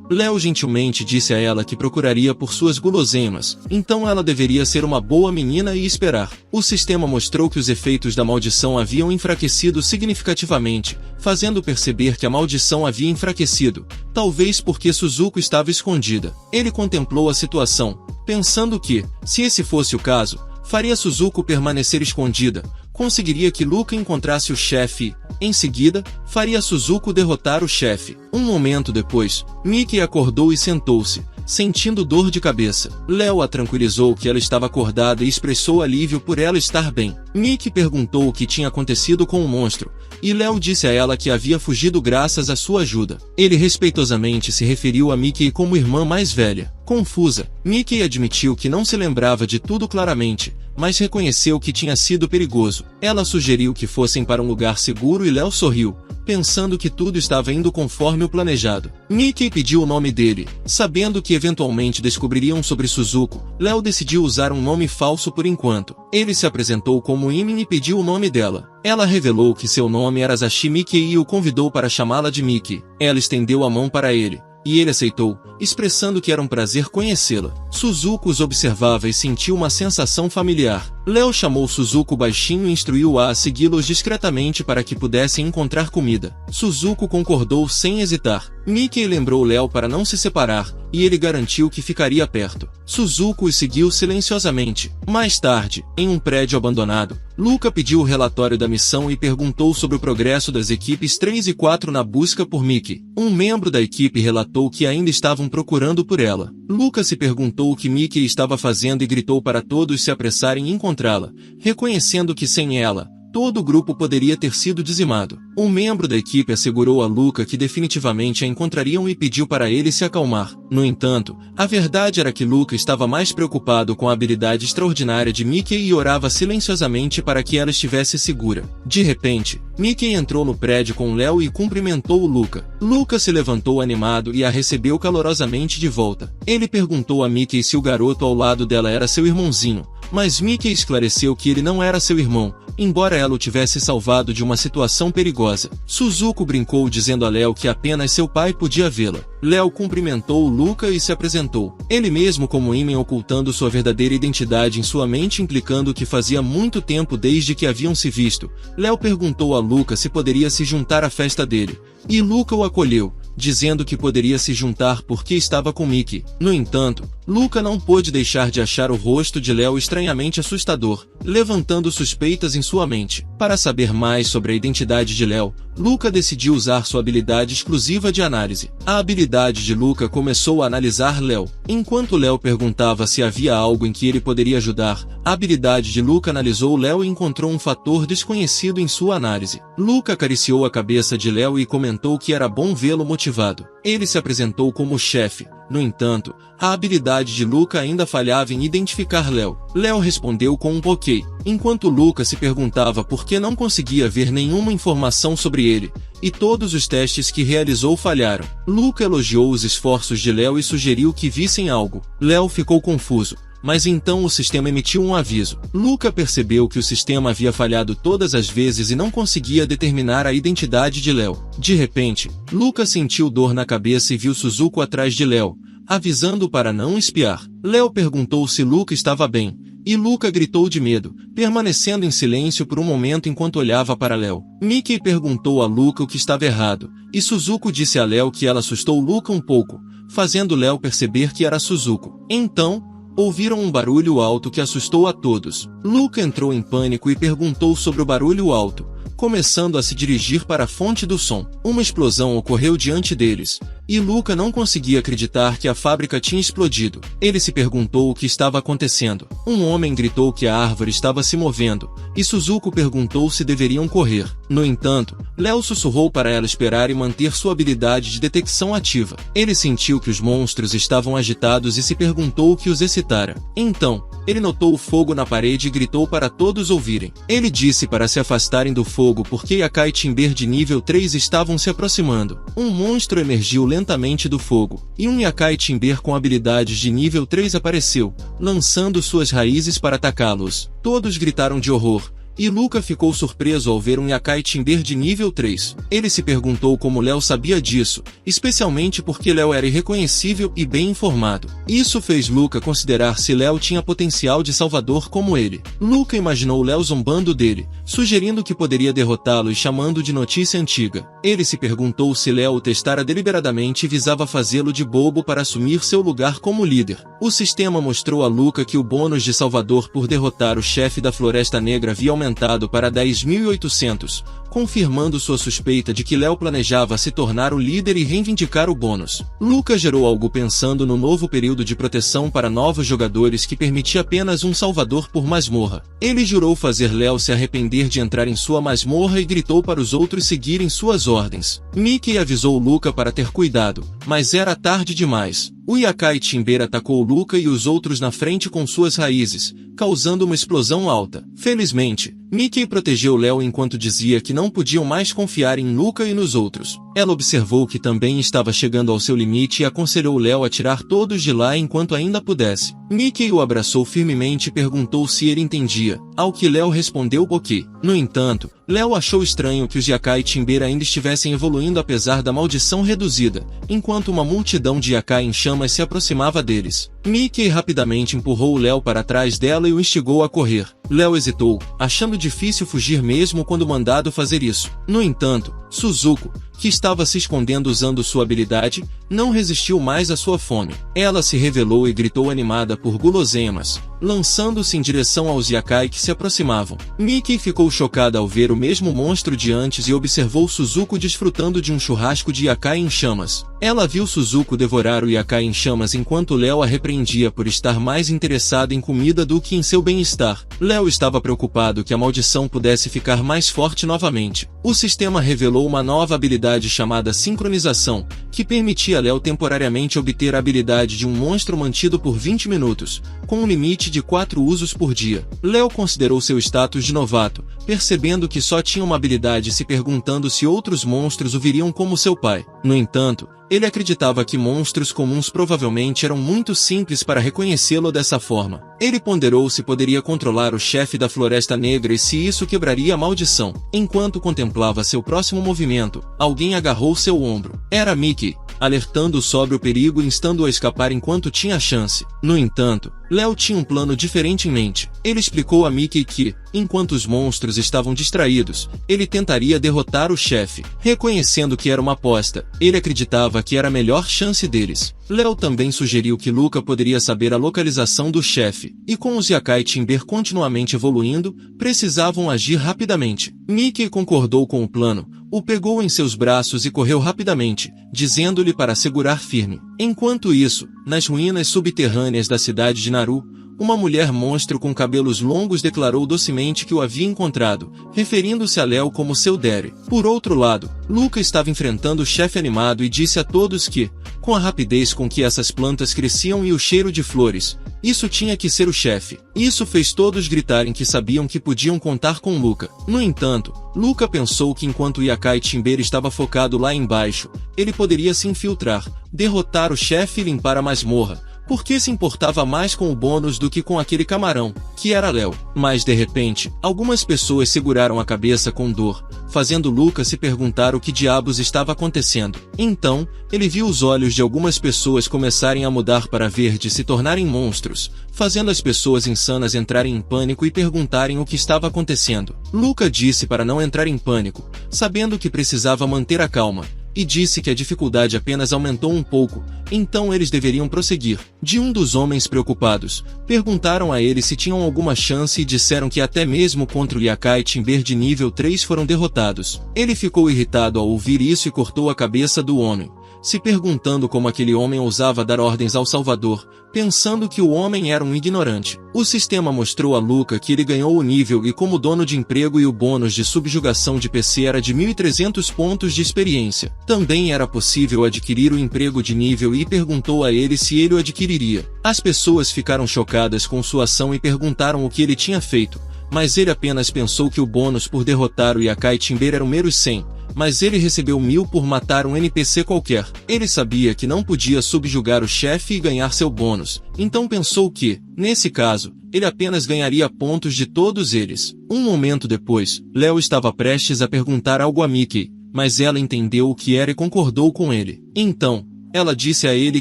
Léo gentilmente disse a ela que procuraria por suas guloseimas, então ela deveria ser uma boa menina e esperar. O sistema mostrou que os efeitos da maldição haviam enfraquecido significativamente, fazendo perceber que a maldição havia enfraquecido, talvez porque Suzuko estava escondida. Ele contemplou a situação, pensando que, se esse fosse o caso, faria Suzuko permanecer escondida, conseguiria que Luca encontrasse o chefe e, em seguida, faria Suzuko derrotar o chefe. Um momento depois, Mickey acordou e sentou-se, sentindo dor de cabeça. Léo a tranquilizou que ela estava acordada e expressou alívio por ela estar bem. Mickey perguntou o que tinha acontecido com o monstro, e Léo disse a ela que havia fugido graças à sua ajuda. Ele respeitosamente se referiu a Mickey como irmã mais velha. Confusa, Mickey admitiu que não se lembrava de tudo claramente, mas reconheceu que tinha sido perigoso. Ela sugeriu que fossem para um lugar seguro e Léo sorriu, pensando que tudo estava indo conforme o planejado. Mickey pediu o nome dele, sabendo que eventualmente descobririam sobre Suzuko. Léo decidiu usar um nome falso por enquanto. Ele se apresentou como Imin e pediu o nome dela. Ela revelou que seu nome era Zashi Mickey e o convidou para chamá-la de Mickey. Ela estendeu a mão para ele, e ele aceitou, expressando que era um prazer conhecê-la. Suzuko os observava e sentiu uma sensação familiar. Léo chamou Suzuko baixinho e instruiu-a a segui-los discretamente para que pudessem encontrar comida. Suzuko concordou sem hesitar. Mickey lembrou Léo para não se separar, e ele garantiu que ficaria perto. Suzuko os seguiu silenciosamente. Mais tarde, em um prédio abandonado, Luca pediu o relatório da missão e perguntou sobre o progresso das equipes 3 e 4 na busca por Mickey. Um membro da equipe relatou que ainda estavam procurando por ela. Luca se perguntou o que Mickey estava fazendo e gritou para todos se apressarem em encontrá-la, reconhecendo que sem ela, todo o grupo poderia ter sido dizimado. Um membro da equipe assegurou a Luca que definitivamente a encontrariam e pediu para ele se acalmar. No entanto, a verdade era que Luca estava mais preocupado com a habilidade extraordinária de Mickey e orava silenciosamente para que ela estivesse segura. De repente, Mickey entrou no prédio com Léo e cumprimentou o Luca. Luca se levantou animado e a recebeu calorosamente de volta. Ele perguntou a Mickey se o garoto ao lado dela era seu irmãozinho, mas Mickey esclareceu que ele não era seu irmão, embora ela o tivesse salvado de uma situação perigosa. Suzuko brincou dizendo a Léo que apenas seu pai podia vê-la. Léo cumprimentou o Luca e se apresentou. Ele mesmo como Imen ocultando sua verdadeira identidade em sua mente, implicando que fazia muito tempo desde que haviam se visto. Léo perguntou a Luca se poderia se juntar à festa dele, e Luca o acolheu, dizendo que poderia se juntar porque estava com Mickey. No entanto, Luca não pôde deixar de achar o rosto de Léo estranhamente assustador, levantando suspeitas em sua mente. Para saber mais sobre a identidade de Léo, Luca decidiu usar sua habilidade exclusiva de análise. A habilidade de Luca começou a analisar Léo. Enquanto Léo perguntava se havia algo em que ele poderia ajudar, a habilidade de Luca analisou Léo e encontrou um fator desconhecido em sua análise. Luca acariciou a cabeça de Léo e comentou que era bom vê-lo motivado. Ele se apresentou como chefe. No entanto, a habilidade de Luca ainda falhava em identificar Léo. Léo respondeu com um ok, enquanto Luca se perguntava por que não conseguia ver nenhuma informação sobre ele, e todos os testes que realizou falharam. Luca elogiou os esforços de Léo e sugeriu que vissem algo. Léo ficou confuso, mas então o sistema emitiu um aviso. Luca percebeu que o sistema havia falhado todas as vezes e não conseguia determinar a identidade de Léo. De repente, Luca sentiu dor na cabeça e viu Suzuko atrás de Léo, avisando para não espiar. Léo perguntou se Luca estava bem, e Luca gritou de medo, permanecendo em silêncio por um momento enquanto olhava para Léo. Mickey perguntou a Luca o que estava errado, e Suzuko disse a Léo que ela assustou Luca um pouco, fazendo Léo perceber que era Suzuko. Então, ouviram um barulho alto que assustou a todos. Luca entrou em pânico e perguntou sobre o barulho alto, começando a se dirigir para a fonte do som. Uma explosão ocorreu diante deles, e Luca não conseguia acreditar que a fábrica tinha explodido. Ele se perguntou o que estava acontecendo. Um homem gritou que a árvore estava se movendo, e Suzuko perguntou se deveriam correr. No entanto, Léo sussurrou para ela esperar e manter sua habilidade de detecção ativa. Ele sentiu que os monstros estavam agitados e se perguntou o que os excitara. Então, ele notou o fogo na parede e gritou para todos ouvirem. Ele disse para se afastarem do fogo porque Yakai Timber de nível 3 estavam se aproximando. Um monstro emergiu lentamente do fogo, e um Yakai Timber com habilidades de nível 3 apareceu, lançando suas raízes para atacá-los. Todos gritaram de horror, e Luca ficou surpreso ao ver um Yakai Timber de nível 3. Ele se perguntou como Léo sabia disso, especialmente porque Léo era irreconhecível e bem informado. Isso fez Luca considerar se Léo tinha potencial de salvador como ele. Luca imaginou Léo zombando dele, sugerindo que poderia derrotá-lo e chamando de notícia antiga. Ele se perguntou se Léo o testara deliberadamente e visava fazê-lo de bobo para assumir seu lugar como líder. O sistema mostrou a Luca que o bônus de salvador por derrotar o chefe da Floresta Negra havia aumentado para 10.800, confirmando sua suspeita de que Léo planejava se tornar o líder e reivindicar o bônus. Luca gerou algo pensando no novo período de proteção para novos jogadores que permitia apenas um salvador por masmorra. Ele jurou fazer Léo se arrepender de entrar em sua masmorra e gritou para os outros seguirem suas ordens. Mickey avisou Luca para ter cuidado, mas era tarde demais. O Yakai Timber atacou Luca e os outros na frente com suas raízes, causando uma explosão alta. Felizmente, Mickey protegeu Léo enquanto dizia que não podiam mais confiar em Luca e nos outros. Ela observou que também estava chegando ao seu limite e aconselhou Léo a tirar todos de lá enquanto ainda pudesse. Mickey o abraçou firmemente e perguntou se ele entendia, ao que Léo respondeu ok. No entanto, Léo achou estranho que os Yakai Timber ainda estivessem evoluindo apesar da maldição reduzida, enquanto uma multidão de Yakai em chamas se aproximava deles. Mickey rapidamente empurrou Léo para trás dela e o instigou a correr. Léo hesitou, achando difícil fugir mesmo quando mandado fazer isso. No entanto, Suzuko, que estava se escondendo usando sua habilidade, não resistiu mais à sua fome. Ela se revelou e gritou animada por guloseimas, lançando-se em direção aos Yakai que se aproximavam. Mickey ficou chocada ao ver o mesmo monstro de antes e observou Suzuko desfrutando de um churrasco de Yakai em chamas. Ela viu Suzuko devorar o Yakai em chamas enquanto Léo a repreendia por estar mais interessado em comida do que em seu bem-estar. Léo estava preocupado que a maldição pudesse ficar mais forte novamente. O sistema revelou uma nova habilidade chamada sincronização, que permitia a Léo temporariamente obter a habilidade de um monstro mantido por 20 minutos, com um limite de 4 usos por dia. Léo considerou seu status de novato, percebendo que só tinha uma habilidade e se perguntando se outros monstros o viriam como seu pai. No entanto, ele acreditava que monstros comuns provavelmente eram muito simples para reconhecê-lo dessa forma. Ele ponderou se poderia controlar o chefe da Floresta Negra e se isso quebraria a maldição. Enquanto contemplava seu próximo movimento, alguém agarrou seu ombro. Era Mickey, alertando-o sobre o perigo e instando-o a escapar enquanto tinha chance. No entanto, Léo tinha um plano diferente em mente. Ele explicou a Mickey que, enquanto os monstros estavam distraídos, ele tentaria derrotar o chefe. Reconhecendo que era uma aposta, ele acreditava que era a melhor chance deles. Léo também sugeriu que Luca poderia saber a localização do chefe, e com os Yakai Timber continuamente evoluindo, precisavam agir rapidamente. Mickey concordou com o plano, o pegou em seus braços e correu rapidamente, dizendo-lhe para segurar firme. Enquanto isso, nas ruínas subterrâneas da cidade de Naru, uma mulher monstro com cabelos longos declarou docemente que o havia encontrado, referindo-se a Léo como seu Derry. Por outro lado, Luca estava enfrentando o chefe animado e disse a todos que, com a rapidez com que essas plantas cresciam e o cheiro de flores, isso tinha que ser o chefe. Isso fez todos gritarem que sabiam que podiam contar com Luca. No entanto, Luca pensou que enquanto Yakai Timber estava focado lá embaixo, ele poderia se infiltrar, derrotar o chefe e limpar a masmorra, porque se importava mais com o bônus do que com aquele camarão, que era Léo. Mas de repente, algumas pessoas seguraram a cabeça com dor, fazendo Luca se perguntar o que diabos estava acontecendo. Então, ele viu os olhos de algumas pessoas começarem a mudar para verde e se tornarem monstros, fazendo as pessoas insanas entrarem em pânico e perguntarem o que estava acontecendo. Luca disse para não entrar em pânico, sabendo que precisava manter a calma, e disse que a dificuldade apenas aumentou um pouco, então eles deveriam prosseguir. De um dos homens preocupados, perguntaram a ele se tinham alguma chance e disseram que até mesmo contra o Yakai Timber de nível 3 foram derrotados. Ele ficou irritado ao ouvir isso e cortou a cabeça do homem, se perguntando como aquele homem ousava dar ordens ao Salvador, pensando que o homem era um ignorante. O sistema mostrou a Luca que ele ganhou o nível e como dono de emprego e o bônus de subjugação de PC era de 1.300 pontos de experiência. Também era possível adquirir o emprego de nível e perguntou a ele se ele o adquiriria. As pessoas ficaram chocadas com sua ação e perguntaram o que ele tinha feito, mas ele apenas pensou que o bônus por derrotar o Yakai Timber era um mero 100. Mas ele recebeu 1000 por matar um NPC qualquer. Ele sabia que não podia subjugar o chefe e ganhar seu bônus, então pensou que, nesse caso, ele apenas ganharia pontos de todos eles. Um momento depois, Léo estava prestes a perguntar algo a Mickey, mas ela entendeu o que era e concordou com ele. Então, ela disse a ele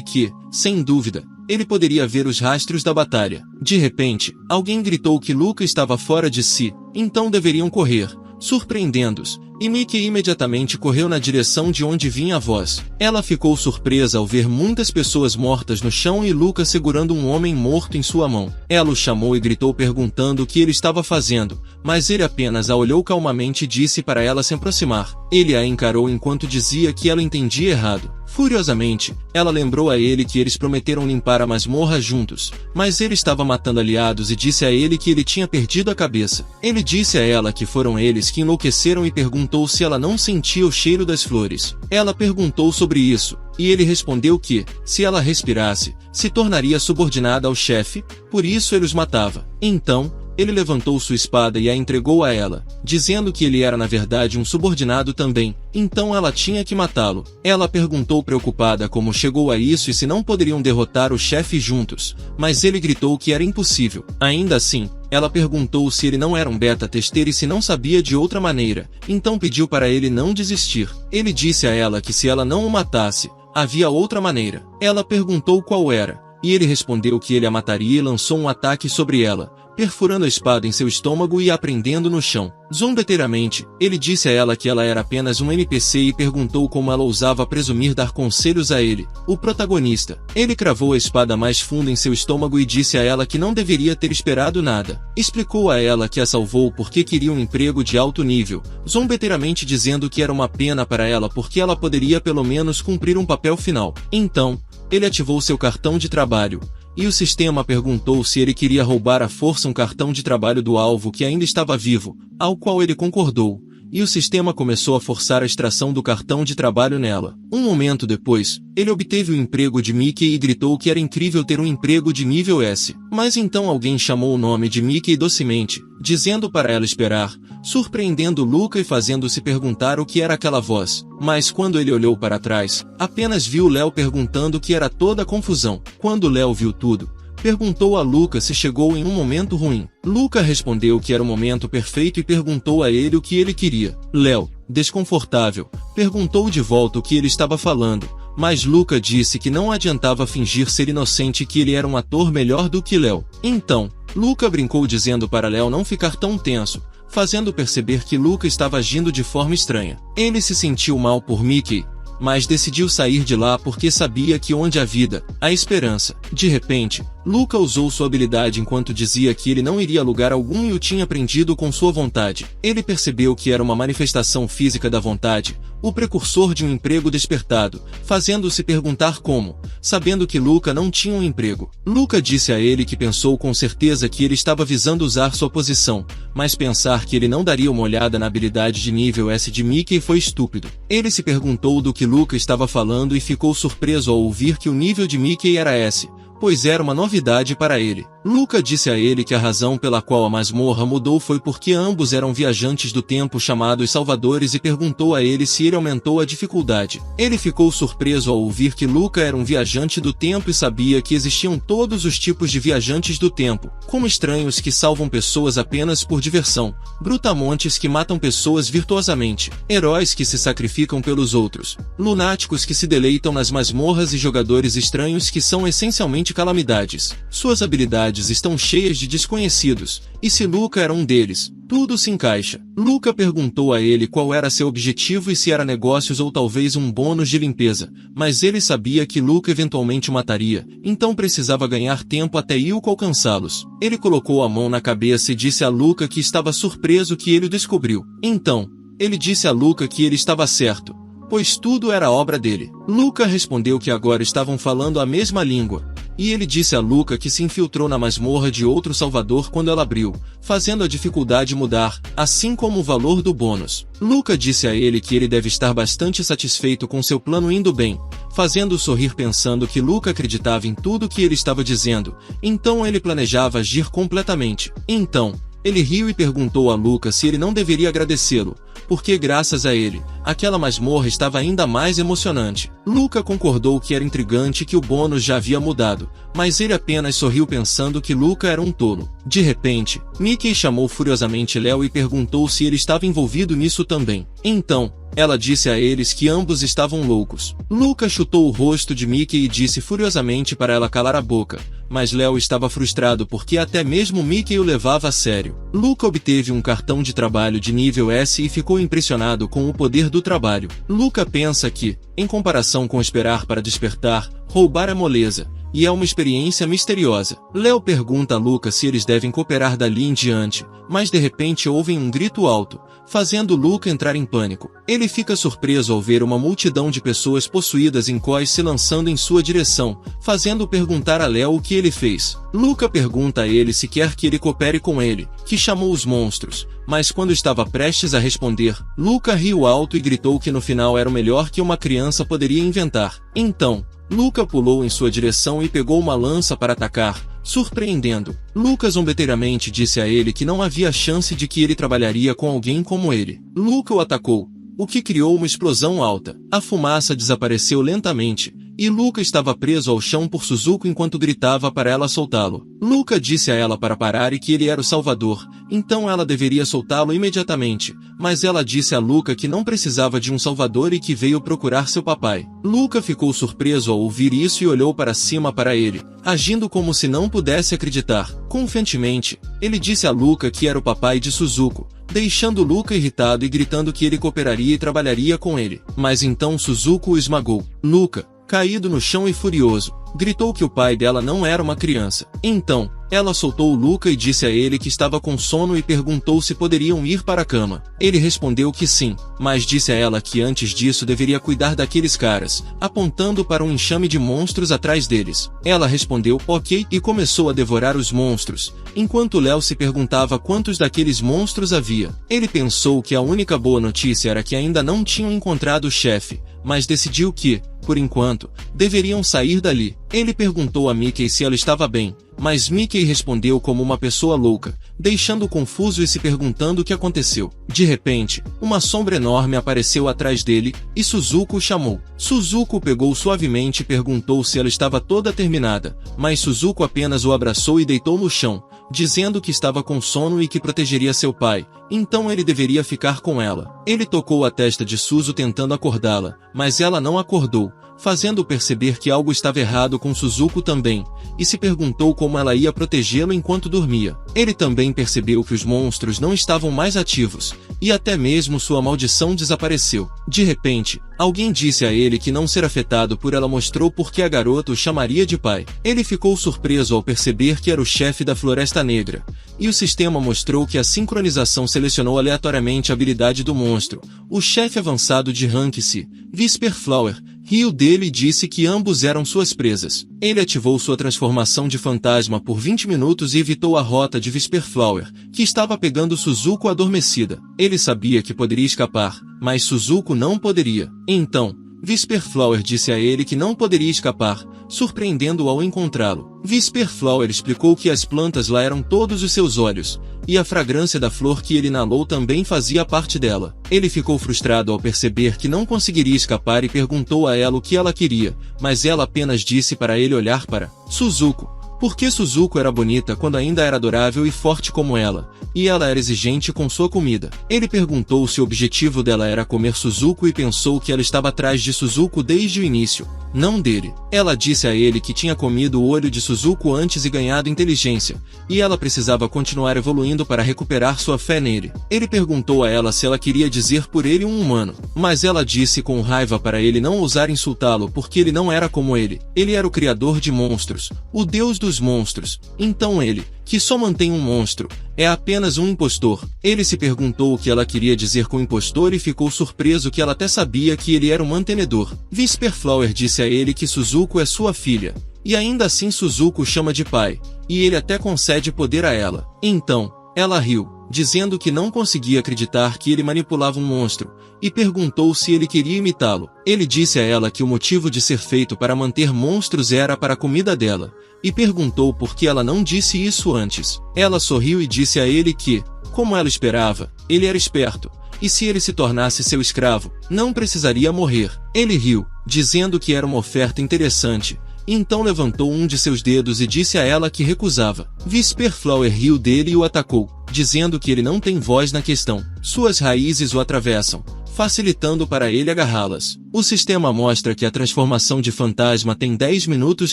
que, sem dúvida, ele poderia ver os rastros da batalha. De repente, alguém gritou que Luca estava fora de si, então deveriam correr, surpreendendo-os, e Mickey imediatamente correu na direção de onde vinha a voz. Ela ficou surpresa ao ver muitas pessoas mortas no chão e Luca segurando um homem morto em sua mão. Ela o chamou e gritou perguntando o que ele estava fazendo, mas ele apenas a olhou calmamente e disse para ela se aproximar. Ele a encarou enquanto dizia que ela entendia errado. Furiosamente, ela lembrou a ele que eles prometeram limpar a masmorra juntos, mas ele estava matando aliados e disse a ele que ele tinha perdido a cabeça. Ele disse a ela que foram eles que enlouqueceram e perguntou se ela não sentia o cheiro das flores. Ela perguntou sobre isso, e ele respondeu que, se ela respirasse, se tornaria subordinada ao chefe, por isso ele os matava. Então, ele levantou sua espada e a entregou a ela, dizendo que ele era na verdade um subordinado também, então ela tinha que matá-lo. Ela perguntou preocupada como chegou a isso e se não poderiam derrotar o chefe juntos, mas ele gritou que era impossível. Ainda assim, ela perguntou se ele não era um beta-tester e se não sabia de outra maneira, então pediu para ele não desistir. Ele disse a ela que se ela não o matasse, havia outra maneira. Ela perguntou qual era, e ele respondeu que ele a mataria e lançou um ataque sobre ela, perfurando a espada em seu estômago e a prendendo no chão. Zombeteiramente, ele disse a ela que ela era apenas um NPC e perguntou como ela ousava presumir dar conselhos a ele, o protagonista. Ele cravou a espada mais fundo em seu estômago e disse a ela que não deveria ter esperado nada. Explicou a ela que a salvou porque queria um emprego de alto nível, zombeteiramente dizendo que era uma pena para ela porque ela poderia pelo menos cumprir um papel final. Então, ele ativou seu cartão de trabalho, e o sistema perguntou se ele queria roubar à força um cartão de trabalho do alvo que ainda estava vivo, ao qual ele concordou, e o sistema começou a forçar a extração do cartão de trabalho nela. Um momento depois, ele obteve o emprego de Mickey e gritou que era incrível ter um emprego de nível S. Mas então alguém chamou o nome de Mickey docemente, dizendo para ela esperar, surpreendendo Luca e fazendo-se perguntar o que era aquela voz. Mas quando ele olhou para trás, apenas viu Léo perguntando o que era toda a confusão. Quando Léo viu tudo, perguntou a Luca se chegou em um momento ruim. Luca respondeu que era o momento perfeito e perguntou a ele o que ele queria. Léo, desconfortável, perguntou de volta o que ele estava falando, mas Luca disse que não adiantava fingir ser inocente e que ele era um ator melhor do que Léo. Então, Luca brincou dizendo para Léo não ficar tão tenso, fazendo perceber que Luca estava agindo de forma estranha. Ele se sentiu mal por Mickey, mas decidiu sair de lá porque sabia que onde há vida, há esperança. De repente, Luca usou sua habilidade enquanto dizia que ele não iria a lugar algum e o tinha prendido com sua vontade. Ele percebeu que era uma manifestação física da vontade, o precursor de um emprego despertado, fazendo-se perguntar como, sabendo que Luca não tinha um emprego. Luca disse a ele que pensou com certeza que ele estava visando usar sua posição, mas pensar que ele não daria uma olhada na habilidade de nível S de Mickey foi estúpido. Ele se perguntou do que Luca estava falando e ficou surpreso ao ouvir que o nível de Mickey era S, pois era uma novidade para ele. Luca disse a ele que a razão pela qual a masmorra mudou foi porque ambos eram viajantes do tempo chamados Salvadores e perguntou a ele se ele aumentou a dificuldade. Ele ficou surpreso ao ouvir que Luca era um viajante do tempo e sabia que existiam todos os tipos de viajantes do tempo, como estranhos que salvam pessoas apenas por diversão, brutamontes que matam pessoas virtuosamente, heróis que se sacrificam pelos outros, lunáticos que se deleitam nas masmorras e jogadores estranhos que são essencialmente calamidades. Suas habilidades estão cheias de desconhecidos, e se Luca era um deles, tudo se encaixa. Luca perguntou a ele qual era seu objetivo e se era negócios ou talvez um bônus de limpeza, mas ele sabia que Luca eventualmente o mataria, então precisava ganhar tempo até Ilko alcançá-los. Ele colocou a mão na cabeça e disse a Luca que estava surpreso que ele o descobriu. Então, ele disse a Luca que ele estava certo, pois tudo era obra dele. Luca respondeu que agora estavam falando a mesma língua, e ele disse a Luca que se infiltrou na masmorra de outro Salvador quando ela abriu, fazendo a dificuldade mudar, assim como o valor do bônus. Luca disse a ele que ele deve estar bastante satisfeito com seu plano indo bem, fazendo-o sorrir pensando que Luca acreditava em tudo que ele estava dizendo, então ele planejava agir completamente. Então, ele riu e perguntou a Luca se ele não deveria agradecê-lo, porque graças a ele, aquela masmorra estava ainda mais emocionante. Luca concordou que era intrigante e que o bônus já havia mudado, mas ele apenas sorriu pensando que Luca era um tolo. De repente, Mickey chamou furiosamente Léo e perguntou se ele estava envolvido nisso também. Então, ela disse a eles que ambos estavam loucos. Luca chutou o rosto de Mickey e disse furiosamente para ela calar a boca, mas Léo estava frustrado porque até mesmo Mickey o levava a sério. Luca obteve um cartão de trabalho de nível S e ficou impressionado com o poder do trabalho. Luca pensa que, em comparação com esperar para despertar, roubar é moleza, e é uma experiência misteriosa. Léo pergunta a Luca se eles devem cooperar dali em diante, mas de repente ouvem um grito alto, fazendo Luca entrar em pânico. Ele fica surpreso ao ver uma multidão de pessoas possuídas em cós se lançando em sua direção, fazendo perguntar a Léo o que ele fez. Luca pergunta a ele se quer que ele coopere com ele, que chamou os monstros, mas quando estava prestes a responder, Luca riu alto e gritou que no final era o melhor que uma criança poderia inventar. Então, Luca pulou em sua direção e pegou uma lança para atacar, surpreendendo. Luca zombeteiramente disse a ele que não havia chance de que ele trabalharia com alguém como ele. Luca o atacou, o que criou uma explosão alta. A fumaça desapareceu lentamente, e Luca estava preso ao chão por Suzuko enquanto gritava para ela soltá-lo. Luca disse a ela para parar e que ele era o Salvador, então ela deveria soltá-lo imediatamente, mas ela disse a Luca que não precisava de um Salvador e que veio procurar seu papai. Luca ficou surpreso ao ouvir isso e olhou para cima para ele, agindo como se não pudesse acreditar. Confiantemente, ele disse a Luca que era o papai de Suzuko, deixando Luca irritado e gritando que ele cooperaria e trabalharia com ele. Mas então Suzuko o esmagou. Luca, caído no chão e furioso, gritou que o pai dela não era uma criança. Então, ela soltou Luca e disse a ele que estava com sono e perguntou se poderiam ir para a cama. Ele respondeu que sim, mas disse a ela que antes disso deveria cuidar daqueles caras, apontando para um enxame de monstros atrás deles. Ela respondeu ok e começou a devorar os monstros, enquanto Léo se perguntava quantos daqueles monstros havia. Ele pensou que a única boa notícia era que ainda não tinham encontrado o chefe, mas decidiu que, por enquanto, deveriam sair dali. Ele perguntou a Mickey se ela estava bem, mas Mickey respondeu como uma pessoa louca, deixando confuso e se perguntando o que aconteceu. De repente, uma sombra enorme apareceu atrás dele, e Suzuko o chamou. Suzuko o pegou suavemente e perguntou se ela estava toda terminada, mas Suzuko apenas o abraçou e deitou no chão, dizendo que estava com sono e que protegeria seu pai, então ele deveria ficar com ela. Ele tocou a testa de Suzu tentando acordá-la, mas ela não acordou, fazendo-o perceber que algo estava errado com Suzuko também, e se perguntou como ela ia protegê-lo enquanto dormia. Ele também percebeu que os monstros não estavam mais ativos, e até mesmo sua maldição desapareceu. De repente, alguém disse a ele que não ser afetado por ela mostrou porque a garota o chamaria de pai. Ele ficou surpreso ao perceber que era o chefe da Floresta Negra, e o sistema mostrou que a sincronização selecionou aleatoriamente a habilidade do monstro. O chefe avançado de rank C, Whisperflower, riu dele e disse que ambos eram suas presas. Ele ativou sua transformação de fantasma por 20 minutos e evitou a rota de Whisperflower, que estava pegando Suzuko adormecida. Ele sabia que poderia escapar, mas Suzuko não poderia. Então, Whisperflower disse a ele que não poderia escapar, surpreendendo-o ao encontrá-lo. Whisperflower explicou que as plantas lá eram todos os seus olhos, e a fragrância da flor que ele inalou também fazia parte dela. Ele ficou frustrado ao perceber que não conseguiria escapar e perguntou a ela o que ela queria, mas ela apenas disse para ele olhar para Suzuko. Porque Suzuko era bonita quando ainda era adorável e forte como ela, e ela era exigente com sua comida. Ele perguntou se o objetivo dela era comer Suzuko e pensou que ela estava atrás de Suzuko desde o início, não dele. Ela disse a ele que tinha comido o olho de Suzuko antes e ganhado inteligência, e ela precisava continuar evoluindo para recuperar sua fé nele. Ele perguntou a ela se ela queria dizer por ele um humano, mas ela disse com raiva para ele não ousar insultá-lo porque ele não era como ele. Ele era o criador de monstros, o deus dos monstros. Então ele, que só mantém um monstro, é apenas um impostor. Ele se perguntou o que ela queria dizer com impostor e ficou surpreso que ela até sabia que ele era um mantenedor. Whisperflower disse a ele que Suzuko é sua filha, e ainda assim Suzuko o chama de pai, e ele até concede poder a ela. Então, ela riu, dizendo que não conseguia acreditar que ele manipulava um monstro, e perguntou se ele queria imitá-lo. Ele disse a ela que o motivo de ser feito para manter monstros era para a comida dela, e perguntou por que ela não disse isso antes. Ela sorriu e disse a ele que, como ela esperava, ele era esperto, e se ele se tornasse seu escravo, não precisaria morrer. Ele riu, dizendo que era uma oferta interessante, então levantou um de seus dedos e disse a ela que recusava. Whisperflower riu dele e o atacou, dizendo que ele não tem voz na questão. Suas raízes o atravessam, facilitando para ele agarrá-las. O sistema mostra que a transformação de fantasma tem 10 minutos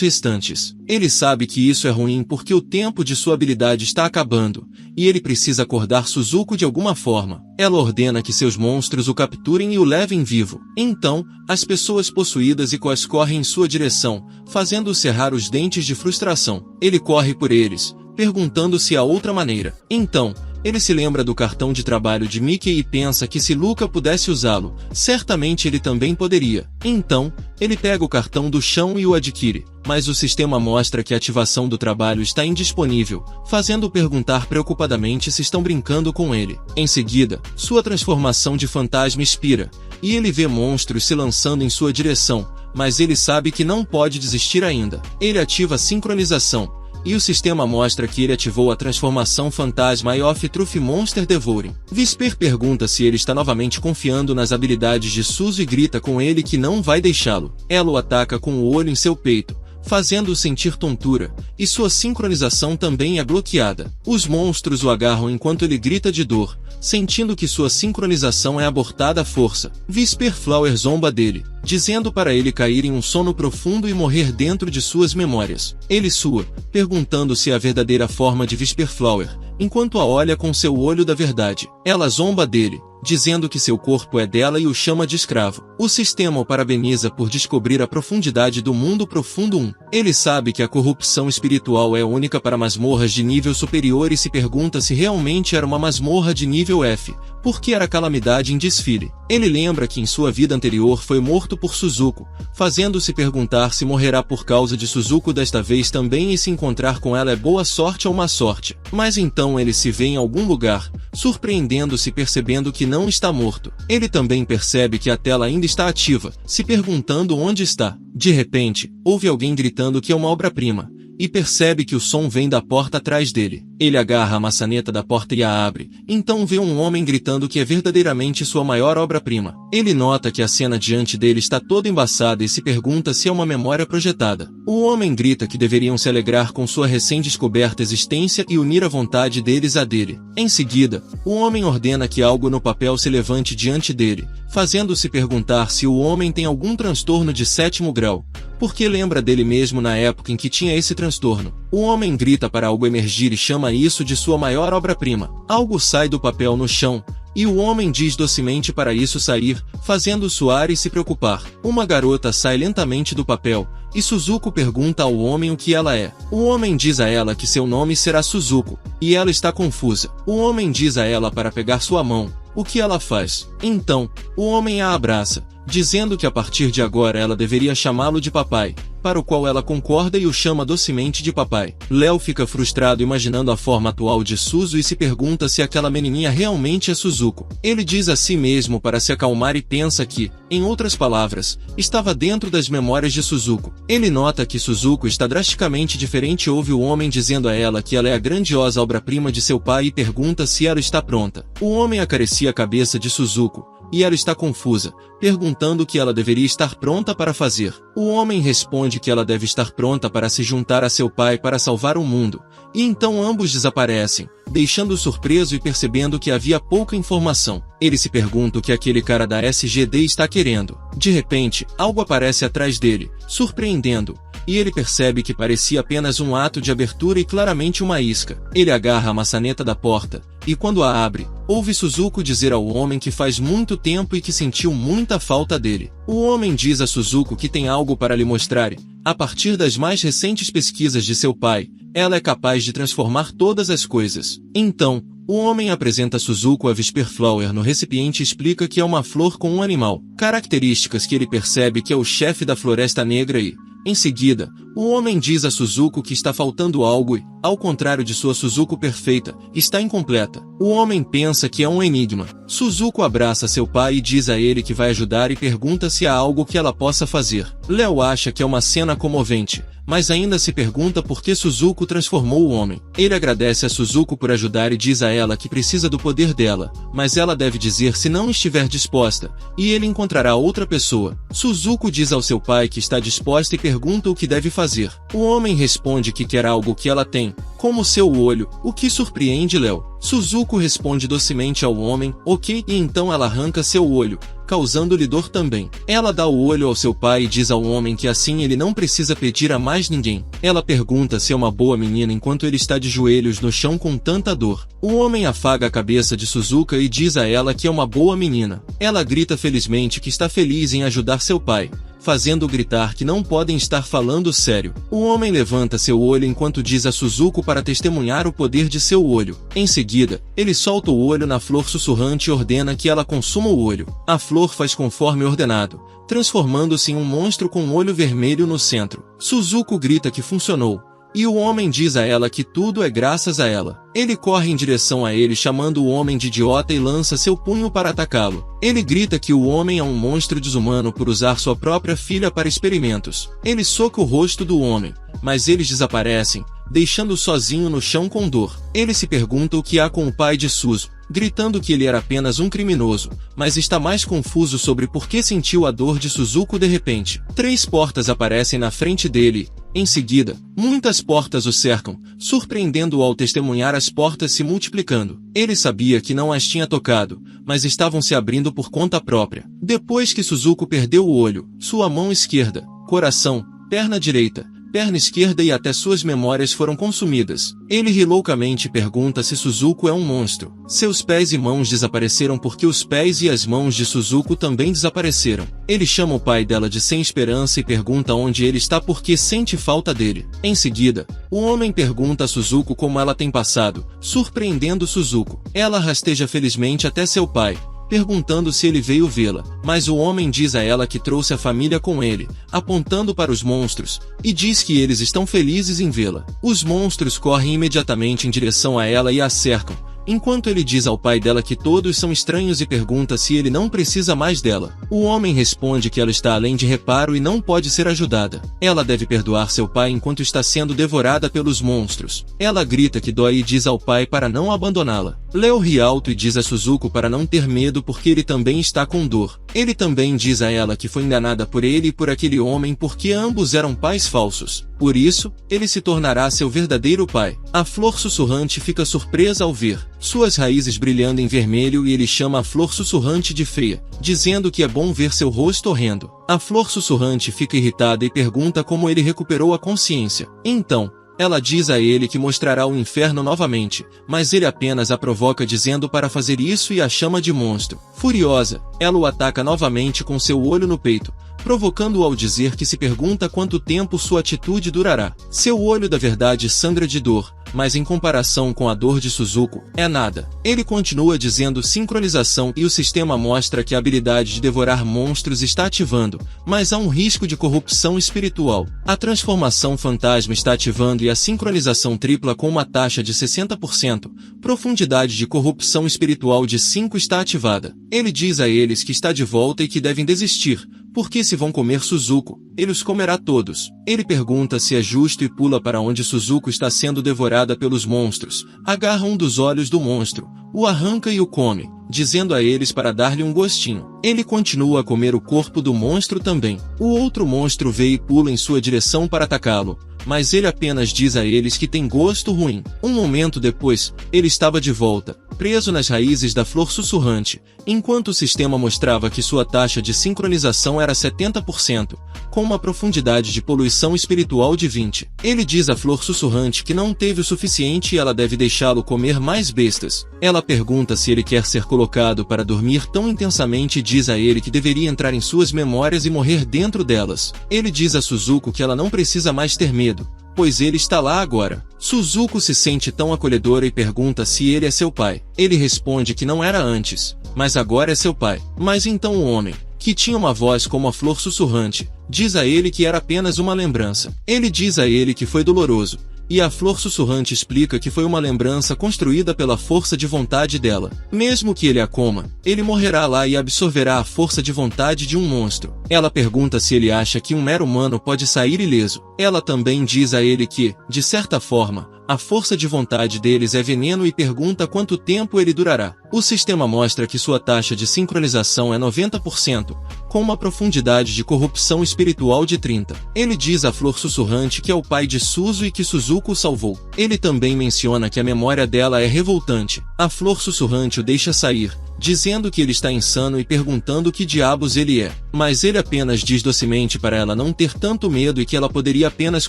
restantes. Ele sabe que isso é ruim porque o tempo de sua habilidade está acabando, e ele precisa acordar Suzuko de alguma forma. Ela ordena que seus monstros o capturem e o levem vivo. Então, as pessoas possuídas e Coas correm em sua direção, fazendo-o cerrar os dentes de frustração. Ele corre por eles, perguntando se há outra maneira. Então, ele se lembra do cartão de trabalho de Mickey e pensa que se Luca pudesse usá-lo, certamente ele também poderia. Então, ele pega o cartão do chão e o adquire, mas o sistema mostra que a ativação do trabalho está indisponível, fazendo-o perguntar preocupadamente se estão brincando com ele. Em seguida, sua transformação de fantasma expira, e ele vê monstros se lançando em sua direção, mas ele sabe que não pode desistir ainda. Ele ativa a sincronização, e o sistema mostra que ele ativou a transformação fantasma of Truth Monster Devouring. Whisper pergunta se ele está novamente confiando nas habilidades de Suzu e grita com ele que não vai deixá-lo. Ela o ataca com o olho em seu peito, fazendo-o sentir tontura, e sua sincronização também é bloqueada. Os monstros o agarram enquanto ele grita de dor, sentindo que sua sincronização é abortada à força. Whisperflower zomba dele, dizendo para ele cair em um sono profundo e morrer dentro de suas memórias. Ele sua, perguntando se é a verdadeira forma de Whisperflower, enquanto a olha com seu olho da verdade. Ela zomba dele, dizendo que seu corpo é dela e o chama de escravo. O sistema o parabeniza por descobrir a profundidade do mundo profundo 1. Ele sabe que a corrupção espiritual é única para masmorras de nível superior e se pergunta se realmente era uma masmorra de nível F, porque era calamidade em desfile. Ele lembra que em sua vida anterior foi morto por Suzuko, fazendo-se perguntar se morrerá por causa de Suzuko desta vez também e se encontrar com ela é boa sorte ou má sorte. Mas então ele se vê em algum lugar, surpreendendo-se percebendo que não está morto. Ele também percebe que a tela ainda está ativa, se perguntando onde está. De repente, ouve alguém gritando que é uma obra-prima, e percebe que o som vem da porta atrás dele. Ele agarra a maçaneta da porta e a abre, então vê um homem gritando que é verdadeiramente sua maior obra-prima. Ele nota que a cena diante dele está toda embaçada e se pergunta se é uma memória projetada. O homem grita que deveriam se alegrar com sua recém-descoberta existência e unir a vontade deles à dele. Em seguida, o homem ordena que algo no papel se levante diante dele, fazendo-se perguntar se o homem tem algum transtorno de 7º grau, porque lembra dele mesmo na época em que tinha esse transtorno. O homem grita para algo emergir e chama isso de sua maior obra-prima. Algo sai do papel no chão, e o homem diz docemente para isso sair, fazendo suar e se preocupar. Uma garota sai lentamente do papel, e Suzuko pergunta ao homem o que ela é. O homem diz a ela que seu nome será Suzuko, e ela está confusa. O homem diz a ela para pegar sua mão. O que ela faz? Então, o homem a abraça, dizendo que a partir de agora ela deveria chamá-lo de papai, para o qual ela concorda e o chama docemente de papai. Léo fica frustrado imaginando a forma atual de Suzu e se pergunta se aquela menininha realmente é Suzuko. Ele diz a si mesmo para se acalmar e pensa que, em outras palavras, estava dentro das memórias de Suzuko. Ele nota que Suzuko está drasticamente diferente e ouve o homem dizendo a ela que ela é a grandiosa obra-prima de seu pai e pergunta se ela está pronta. O homem acaricia a cabeça de Suzuko, e ela está confusa, perguntando o que ela deveria estar pronta para fazer. O homem responde que ela deve estar pronta para se juntar a seu pai para salvar o mundo, e então ambos desaparecem, deixando-o surpreso e percebendo que havia pouca informação. Ele se pergunta o que aquele cara da SGD está querendo. De repente, algo aparece atrás dele, surpreendendo, e ele percebe que parecia apenas um ato de abertura e claramente uma isca. Ele agarra a maçaneta da porta, e quando a abre, ouve Suzuko dizer ao homem que faz muito tempo e que sentiu muita falta dele. O homem diz a Suzuko que tem algo para lhe mostrar e, a partir das mais recentes pesquisas de seu pai, ela é capaz de transformar todas as coisas. Então, o homem apresenta a Suzuko a Whisperflower no recipiente e explica que é uma flor com um animal, características que ele percebe que é o chefe da Floresta Negra e, em seguida, o homem diz a Suzuko que está faltando algo e, ao contrário de sua Suzuko perfeita, está incompleta. O homem pensa que é um enigma. Suzuko abraça seu pai e diz a ele que vai ajudar e pergunta se há algo que ela possa fazer. Léo acha que é uma cena comovente, mas ainda se pergunta por que Suzuko transformou o homem. Ele agradece a Suzuko por ajudar e diz a ela que precisa do poder dela, mas ela deve dizer se não estiver disposta, e ele encontrará outra pessoa. Suzuko diz ao seu pai que está disposta e pergunta o que deve fazer. O homem responde que quer algo que ela tem, como seu olho, o que surpreende Léo. Suzuko responde docemente ao homem, ok, e então ela arranca seu olho, causando-lhe dor também. Ela dá o olho ao seu pai e diz ao homem que assim ele não precisa pedir a mais ninguém. Ela pergunta se é uma boa menina enquanto ele está de joelhos no chão com tanta dor. O homem afaga a cabeça de Suzuka e diz a ela que é uma boa menina. Ela grita felizmente que está feliz em ajudar seu pai, fazendo gritar que não podem estar falando sério. O homem levanta seu olho enquanto diz a Suzuko para testemunhar o poder de seu olho. Em seguida, ele solta o olho na flor sussurrante e ordena que ela consuma o olho. A flor faz conforme ordenado, transformando-se em um monstro com um olho vermelho no centro. Suzuko grita que funcionou, e o homem diz a ela que tudo é graças a ela. Ele corre em direção a ele chamando o homem de idiota e lança seu punho para atacá-lo. Ele grita que o homem é um monstro desumano por usar sua própria filha para experimentos. Ele soca o rosto do homem, mas eles desaparecem, deixando-o sozinho no chão com dor. Ele se pergunta o que há com o pai de Suzu, gritando que ele era apenas um criminoso, mas está mais confuso sobre por que sentiu a dor de Suzuko de repente. 3 portas aparecem na frente dele. Em seguida, muitas portas o cercam, surpreendendo-o ao testemunhar as portas se multiplicando. Ele sabia que não as tinha tocado, mas estavam se abrindo por conta própria. Depois que Suzuko perdeu o olho, sua mão esquerda, coração, perna direita, perna esquerda e até suas memórias foram consumidas. Ele ri loucamente e pergunta se Suzuko é um monstro. Seus pés e mãos desapareceram porque os pés e as mãos de Suzuko também desapareceram. Ele chama o pai dela de sem esperança e pergunta onde ele está porque sente falta dele. Em seguida, o homem pergunta a Suzuko como ela tem passado, surpreendendo Suzuko. Ela rasteja felizmente até seu pai, perguntando se ele veio vê-la, mas o homem diz a ela que trouxe a família com ele, apontando para os monstros, e diz que eles estão felizes em vê-la. Os monstros correm imediatamente em direção a ela e a cercam, enquanto ele diz ao pai dela que todos são estranhos e pergunta se ele não precisa mais dela. O homem responde que ela está além de reparo e não pode ser ajudada. Ela deve perdoar seu pai enquanto está sendo devorada pelos monstros. Ela grita que dói e diz ao pai para não abandoná-la. Léo ri alto e diz a Suzuko para não ter medo porque ele também está com dor. Ele também diz a ela que foi enganada por ele e por aquele homem porque ambos eram pais falsos. Por isso, ele se tornará seu verdadeiro pai. A flor sussurrante fica surpresa ao ver suas raízes brilhando em vermelho e ele chama a flor sussurrante de feia, dizendo que é bom ver seu rosto horrendo. A flor sussurrante fica irritada e pergunta como ele recuperou a consciência. Então, ela diz a ele que mostrará o inferno novamente, mas ele apenas a provoca dizendo para fazer isso e a chama de monstro. Furiosa, ela o ataca novamente com seu olho no peito, provocando-o ao dizer que se pergunta quanto tempo sua atitude durará. Seu olho da verdade sangra de dor, mas em comparação com a dor de Suzuko, é nada. Ele continua dizendo sincronização e o sistema mostra que a habilidade de devorar monstros está ativando, mas há um risco de corrupção espiritual. A transformação fantasma está ativando e a sincronização tripla com uma taxa de 60%, profundidade de corrupção espiritual de 5 está ativada. Ele diz a eles que está de volta e que devem desistir, porque se vão comer Suzuko, ele os comerá todos. Ele pergunta se é justo e pula para onde Suzuko está sendo devorada pelos monstros, agarra um dos olhos do monstro, o arranca e o come, dizendo a eles para dar-lhe um gostinho. Ele continua a comer o corpo do monstro também. O outro monstro vê e pula em sua direção para atacá-lo, mas ele apenas diz a eles que tem gosto ruim. Um momento depois, ele estava de volta, preso nas raízes da flor sussurrante, enquanto o sistema mostrava que sua taxa de sincronização era 70%, com uma profundidade de poluição espiritual de 20. Ele diz à flor sussurrante que não teve o suficiente e ela deve deixá-lo comer mais bestas. Ela pergunta se ele quer ser colocado para dormir tão intensamente e diz a ele que deveria entrar em suas memórias e morrer dentro delas. Ele diz a Suzuko que ela não precisa mais ter medo, pois ele está lá agora. Suzuko se sente tão acolhedora e pergunta se ele é seu pai. Ele responde que não era antes, mas agora é seu pai. Mas então o homem, que tinha uma voz como a flor sussurrante, diz a ele que era apenas uma lembrança. Ele diz a ele que foi doloroso, e a flor sussurrante explica que foi uma lembrança construída pela força de vontade dela. Mesmo que ele a coma, ele morrerá lá e absorverá a força de vontade de um monstro. Ela pergunta se ele acha que um mero humano pode sair ileso. Ela também diz a ele que, de certa forma, a força de vontade deles é veneno e pergunta quanto tempo ele durará. O sistema mostra que sua taxa de sincronização é 90%, com uma profundidade de corrupção espiritual de 30%. Ele diz à flor sussurrante que é o pai de Suzu e que Suzuko o salvou. Ele também menciona que a memória dela é revoltante. A flor sussurrante o deixa sair, dizendo que ele está insano e perguntando que diabos ele é. Mas ele apenas diz docemente para ela não ter tanto medo e que ela poderia apenas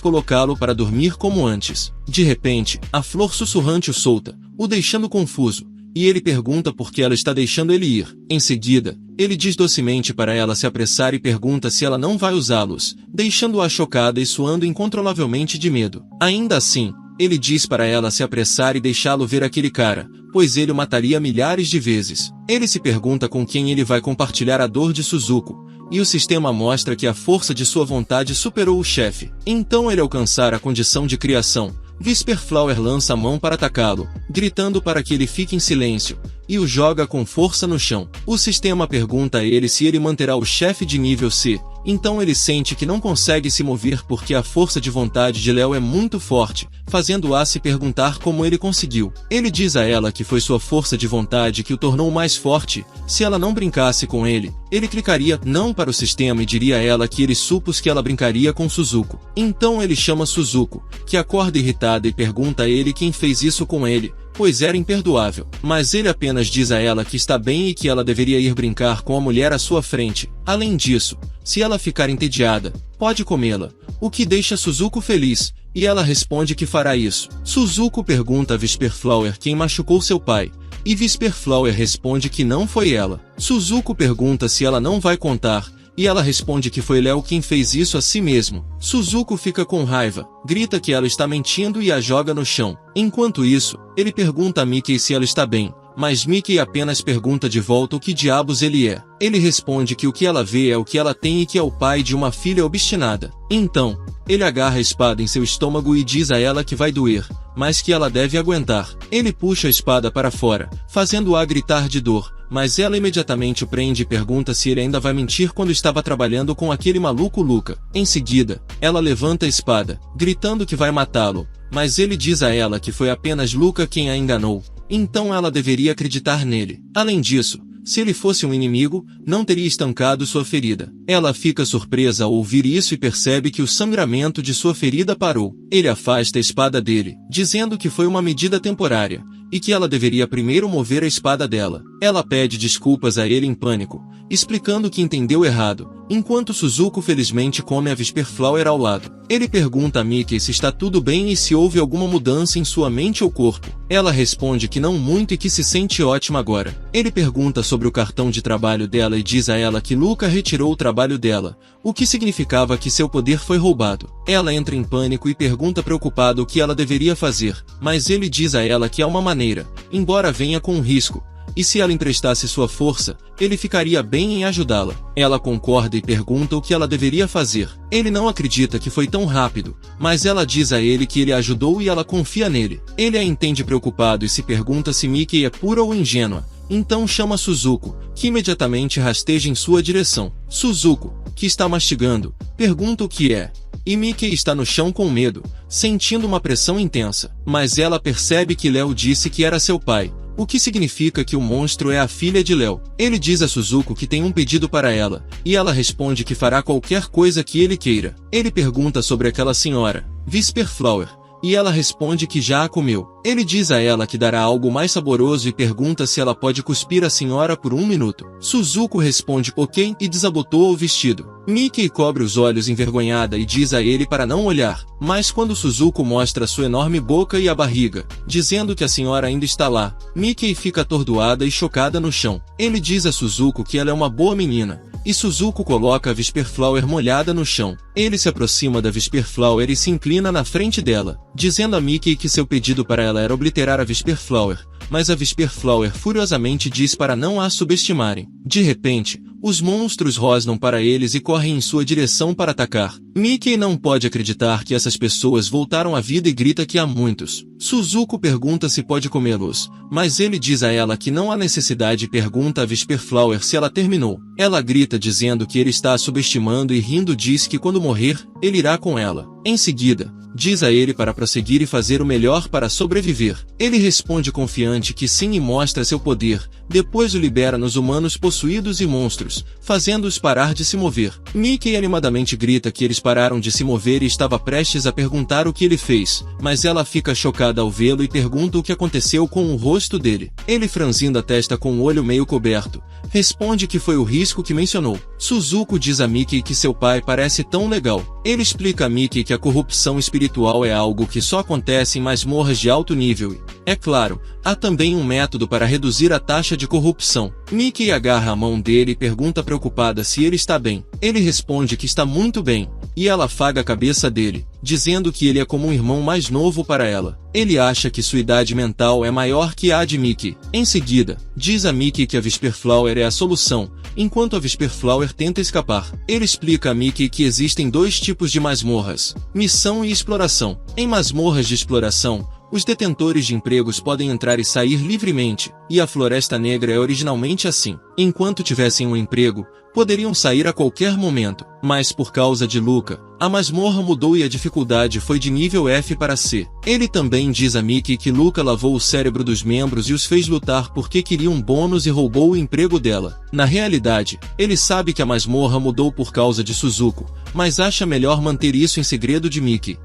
colocá-lo para dormir como antes. De repente, a flor sussurrante o solta, o deixando confuso, e ele pergunta por que ela está deixando ele ir. Em seguida, ele diz docemente para ela se apressar e pergunta se ela não vai usá-los, deixando-a chocada e suando incontrolavelmente de medo. Ainda assim, ele diz para ela se apressar e deixá-lo ver aquele cara, pois ele o mataria milhares de vezes. Ele se pergunta com quem ele vai compartilhar a dor de Suzuko, e o sistema mostra que a força de sua vontade superou o chefe. Então ele alcançar a condição de criação. Whisperflower lança a mão para atacá-lo, gritando para que ele fique em silêncio, e o joga com força no chão. O sistema pergunta a ele se ele manterá o chefe de nível C, então ele sente que não consegue se mover porque a força de vontade de Léo é muito forte, fazendo-a se perguntar como ele conseguiu. Ele diz a ela que foi sua força de vontade que o tornou mais forte. Se ela não brincasse com ele, ele clicaria não para o sistema e diria a ela que ele supôs que ela brincaria com Suzuko. Então ele chama Suzuko, que acorda irritada e pergunta a ele quem fez isso com ele, pois era imperdoável. Mas ele apenas diz a ela que está bem e que ela deveria ir brincar com a mulher à sua frente. Além disso, se ela ficar entediada, pode comê-la, o que deixa Suzuko feliz, e ela responde que fará isso. Suzuko pergunta a Whisperflower quem machucou seu pai, e Whisperflower responde que não foi ela. Suzuko pergunta se ela não vai contar, e ela responde que foi Léo quem fez isso a si mesmo. Suzuko fica com raiva, grita que ela está mentindo e a joga no chão. Enquanto isso, ele pergunta a Mickey se ela está bem, mas Mickey apenas pergunta de volta o que diabos ele é. Ele responde que o que ela vê é o que ela tem e que é o pai de uma filha obstinada. Então, ele agarra a espada em seu estômago e diz a ela que vai doer, mas que ela deve aguentar. Ele puxa a espada para fora, fazendo-a gritar de dor, mas ela imediatamente o prende e pergunta se ele ainda vai mentir quando estava trabalhando com aquele maluco Luca. Em seguida, ela levanta a espada, gritando que vai matá-lo, mas ele diz a ela que foi apenas Luca quem a enganou. Então ela deveria acreditar nele. Além disso, se ele fosse um inimigo, não teria estancado sua ferida. Ela fica surpresa ao ouvir isso e percebe que o sangramento de sua ferida parou. Ele afasta a espada dele, dizendo que foi uma medida temporária, e que ela deveria primeiro mover a espada dela. Ela pede desculpas a ele em pânico, explicando que entendeu errado, enquanto Suzuko felizmente come a Whisperflower ao lado. Ele pergunta a Mickey se está tudo bem e se houve alguma mudança em sua mente ou corpo. Ela responde que não muito e que se sente ótima agora. Ele pergunta sobre o cartão de trabalho dela e diz a ela que Luca retirou o trabalho dela, o que significava que seu poder foi roubado. Ela entra em pânico e pergunta preocupada o que ela deveria fazer, mas ele diz a ela que há uma maneira, embora venha com um risco, e se ela emprestasse sua força, ele ficaria bem em ajudá-la. Ela concorda e pergunta o que ela deveria fazer. Ele não acredita que foi tão rápido, mas ela diz a ele que ele a ajudou e ela confia nele. Ele a entende preocupado e se pergunta se Mickey é pura ou ingênua. Então chama Suzuko, que imediatamente rasteja em sua direção. Suzuko, que está mastigando, pergunta o que é. E Mickey está no chão com medo, sentindo uma pressão intensa. Mas ela percebe que Léo disse que era seu pai, o que significa que o monstro é a filha de Léo. Ele diz a Suzuko que tem um pedido para ela, e ela responde que fará qualquer coisa que ele queira. Ele pergunta sobre aquela senhora, Whisperflower, e ela responde que já a comeu. Ele diz a ela que dará algo mais saboroso e pergunta se ela pode cuspir a senhora por 1 minuto. Suzuko responde ok e desabotoa o vestido. Mickey cobre os olhos envergonhada e diz a ele para não olhar, mas quando Suzuko mostra sua enorme boca e a barriga, dizendo que a senhora ainda está lá, Mickey fica atordoada e chocada no chão. Ele diz a Suzuko que ela é uma boa menina, e Suzuko coloca a Whisperflower molhada no chão. Ele se aproxima da Whisperflower e se inclina na frente dela, dizendo a Mickey que seu pedido para ela era obliterar a Whisperflower, mas a Whisperflower furiosamente diz para não a subestimarem. De repente, os monstros rosnam para eles e correm em sua direção para atacar. Mickey não pode acreditar que essas pessoas voltaram à vida e grita que há muitos. Suzuko pergunta se pode comê-los, mas ele diz a ela que não há necessidade e pergunta a Whisperflower se ela terminou. Ela grita dizendo que ele está a subestimando e rindo diz que quando morrer, ele irá com ela. Em seguida, diz a ele para prosseguir e fazer o melhor para sobreviver. Ele responde confiante que sim e mostra seu poder, depois o libera nos humanos possuídos e monstros, fazendo-os parar de se mover. Mickey animadamente grita que eles pararam de se mover e estava prestes a perguntar o que ele fez, mas ela fica chocada ao vê-lo e pergunta o que aconteceu com o rosto dele. Ele, franzindo a testa com o olho meio coberto, responde que foi o risco que mencionou. Suzuko diz a Mickey que seu pai parece tão legal. Ele explica a Mickey que a corrupção espiritual é algo que só acontece em masmorras de alto nível e, é claro, há também um método para reduzir a taxa de corrupção. Mickey agarra a mão dele e pergunta preocupada se ele está bem. Ele responde que está muito bem, e ela afaga a cabeça dele, dizendo que ele é como um irmão mais novo para ela. Ele acha que sua idade mental é maior que a de Mickey. Em seguida, diz a Mickey que a Whisperflower é a solução, enquanto a Whisperflower tenta escapar. Ele explica a Mickey que existem 2 tipos de masmorras: missão e exploração. Em masmorras de exploração, os detentores de empregos podem entrar e sair livremente, e a Floresta Negra é originalmente assim. Enquanto tivessem um emprego, poderiam sair a qualquer momento, mas por causa de Luca, a masmorra mudou e a dificuldade foi de nível F para C. Ele também diz a Mickey que Luca lavou o cérebro dos membros e os fez lutar porque queria um bônus e roubou o emprego dela. Na realidade, ele sabe que a masmorra mudou por causa de Suzuko, mas acha melhor manter isso em segredo de Mickey.